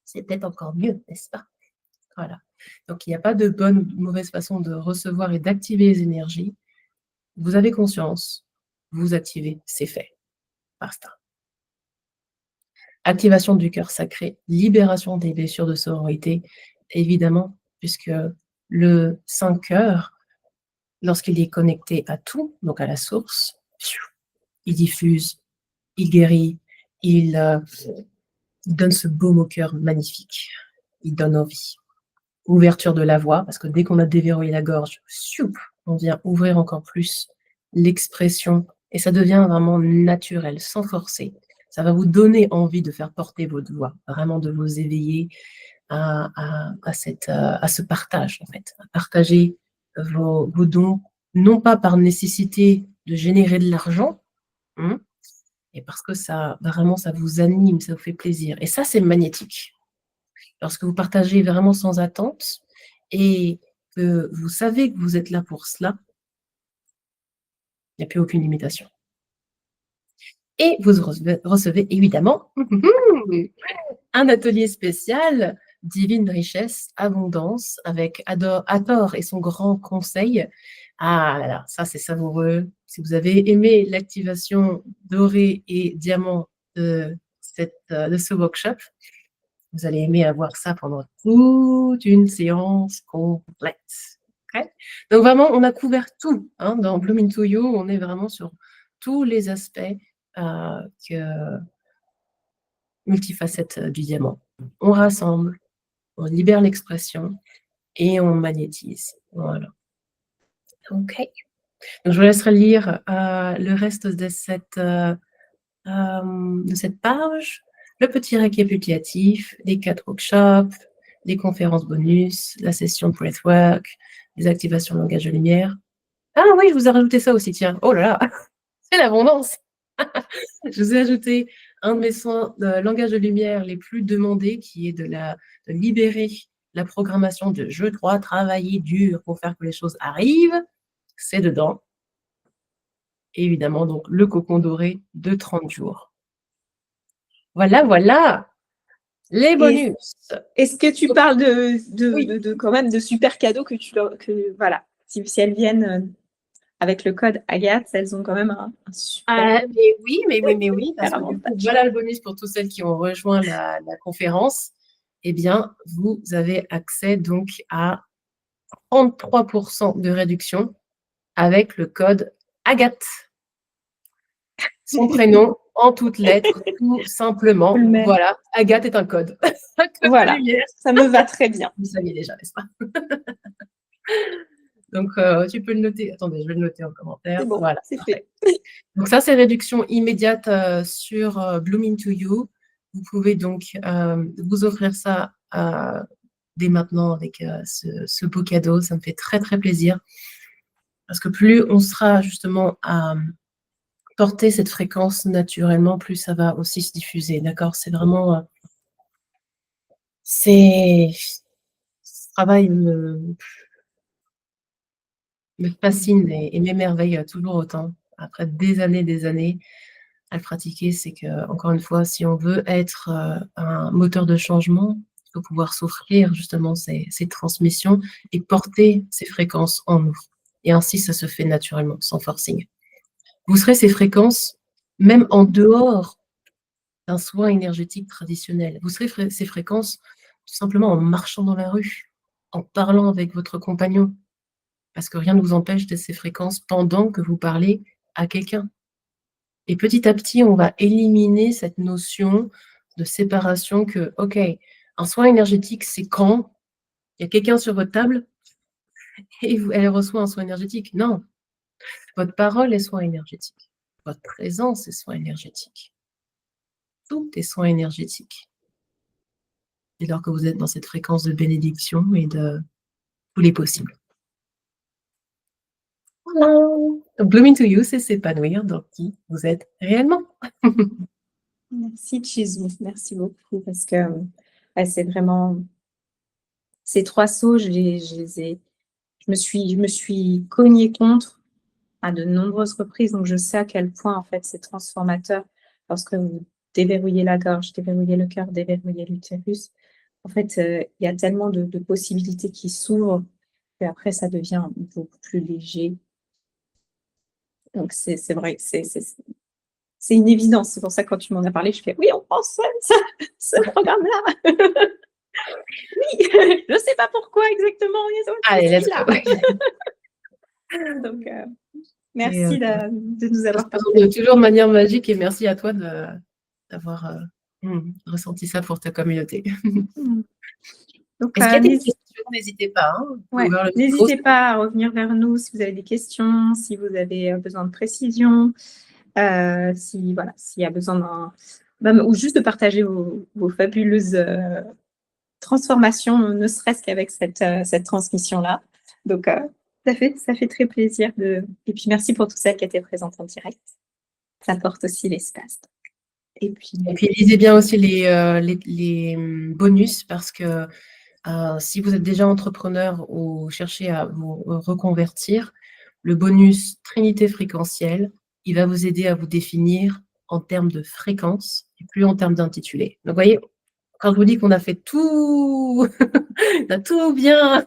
c'est peut-être encore mieux, n'est-ce pas? Voilà. Donc il n'y a pas de bonne ou de mauvaise façon de recevoir et d'activer les énergies. Vous avez conscience, vous activez, c'est fait. Basta. Activation du cœur sacré, libération des blessures de sororité, évidemment, puisque le Saint-Cœur, lorsqu'il est connecté à tout, donc à la source, il diffuse, il guérit, il donne ce baume au cœur magnifique, il donne envie. Ouverture de la voix, parce que dès qu'on a déverrouillé la gorge, on vient ouvrir encore plus l'expression, et ça devient vraiment naturel, sans forcer. Ça va vous donner envie de faire porter votre voix, vraiment de vous éveiller à ce partage, en fait, à partager vos dons, non pas par nécessité de générer de l'argent, et parce que ça vous anime, ça vous fait plaisir. Et ça, c'est magnétique. Lorsque vous partagez vraiment sans attente et que vous savez que vous êtes là pour cela, il n'y a plus aucune limitation. Et vous recevez évidemment un atelier spécial, Divine Richesse, Abondance, avec Hathor et son grand conseil. Ah là là, ça c'est savoureux. Si vous avez aimé l'activation dorée et diamant de ce workshop, vous allez aimer avoir ça pendant toute une séance complète. Okay? Donc vraiment, on a couvert tout. Dans Bloom Into You, on est vraiment sur tous les aspects multifacettes du diamant. On rassemble, on libère l'expression et on magnétise. Voilà. OK. Donc, je vous laisserai lire le reste de cette page, le petit récapitulatif, les 4 workshops, les conférences bonus, la session breathwork, les activations de langage de lumière. Ah oui, je vous ai rajouté ça aussi, tiens. Oh là là, c'est l'abondance. Je vous ai ajouté un de mes soins de langage de lumière les plus demandés, qui est de libérer la programmation de je dois travailler dur pour faire que les choses arrivent, c'est dedans. Et évidemment, donc, le cocon doré de 30 jours. Voilà, voilà, les bonus. Est-ce que tu parles Oui. quand même de super cadeaux voilà, si elles viennent avec le code Agathe, elles ont quand même un super Mais oui, parce que du coup, avantage. voilà le bonus pour toutes celles qui ont rejoint la conférence. Eh bien, vous avez accès donc à 33% de réduction avec le code Agathe. Son prénom en toutes lettres, tout simplement. Voilà, Agathe est un code. Un code voilà, ça me va très bien. Vous saviez déjà, n'est-ce pas? Donc, tu peux le noter. Attendez, je vais le noter en commentaire. C'est bon, voilà, c'est fait. Donc ça, c'est réduction immédiate sur Blooming to You. Vous pouvez donc vous offrir ça dès maintenant avec ce beau cadeau. Ça me fait très, très plaisir. Parce que plus on sera justement à porter cette fréquence naturellement, plus ça va aussi se diffuser. D'accord? C'est vraiment... ce travail me fascine et m'émerveille toujours autant. Après des années à le pratiquer, c'est que, encore une fois, si on veut être un moteur de changement, il faut pouvoir s'offrir justement ces transmissions et porter ces fréquences en nous. Et ainsi, ça se fait naturellement, sans forcing. Vous serez ces fréquences même en dehors d'un soin énergétique traditionnel. Vous serez ces fréquences tout simplement en marchant dans la rue, en parlant avec votre compagnon, parce que rien ne vous empêche d'être ces fréquences pendant que vous parlez à quelqu'un. Et petit à petit, on va éliminer cette notion de séparation que, OK, un soin énergétique, c'est quand il y a quelqu'un sur votre table et elle reçoit un soin énergétique. Non, votre parole est soin énergétique. Votre présence est soin énergétique. Tout est soin énergétique. Dès lors que vous êtes dans cette fréquence de bénédiction et de tous les possibles. Voilà. Donc, Blooming to You, c'est s'épanouir dans qui vous êtes réellement. Merci Chizou, merci beaucoup parce que c'est vraiment ces 3 sauts, je me suis cognée contre à de nombreuses reprises, donc je sais à quel point en fait c'est transformateur lorsque vous déverrouillez la gorge, déverrouillez le cœur, déverrouillez l'utérus. En fait, il y a tellement de possibilités qui s'ouvrent qu'après ça devient beaucoup plus léger. Donc c'est vrai que c'est une évidence. C'est pour ça que quand tu m'en as parlé, je fais oui, on pense ce programme-là. Oui, je ne sais pas pourquoi exactement. Allez, let's go. Donc, merci de nous avoir partagé. Toujours de manière magique et merci à toi d'avoir ressenti ça pour ta communauté. Donc, est-ce qu'il y a des questions? N'hésitez pas. Hein, ouais, n'hésitez pas à revenir vers nous si vous avez des questions, si vous avez besoin de précision, s'il y a besoin ou juste de partager vos fabuleuses transformations, ne serait-ce qu'avec cette transmission-là. Donc, ça fait très plaisir. Et puis, merci pour toutes celles qui étaient présentes en direct. Ça porte aussi l'espace. Et puis, lisez bien aussi les bonus parce que si vous êtes déjà entrepreneur ou cherchez à vous reconvertir, le bonus Trinité fréquentielle, il va vous aider à vous définir en termes de fréquence et plus en termes d'intitulé. Donc, vous voyez, quand je vous dis qu'on a fait tout, on a tout bien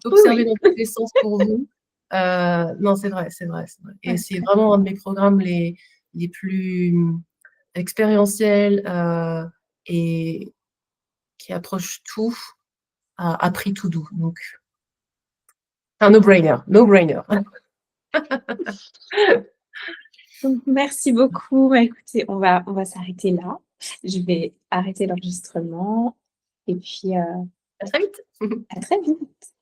observé dans tous les sens pour vous, non, c'est vrai. Et c'est vraiment un de mes programmes les plus expérientiels et qui approche tout à prix tout doux. Donc, un no-brainer. Donc, merci beaucoup. Écoutez, on va s'arrêter là. Je vais arrêter l'enregistrement. Et puis, à très vite. À très vite.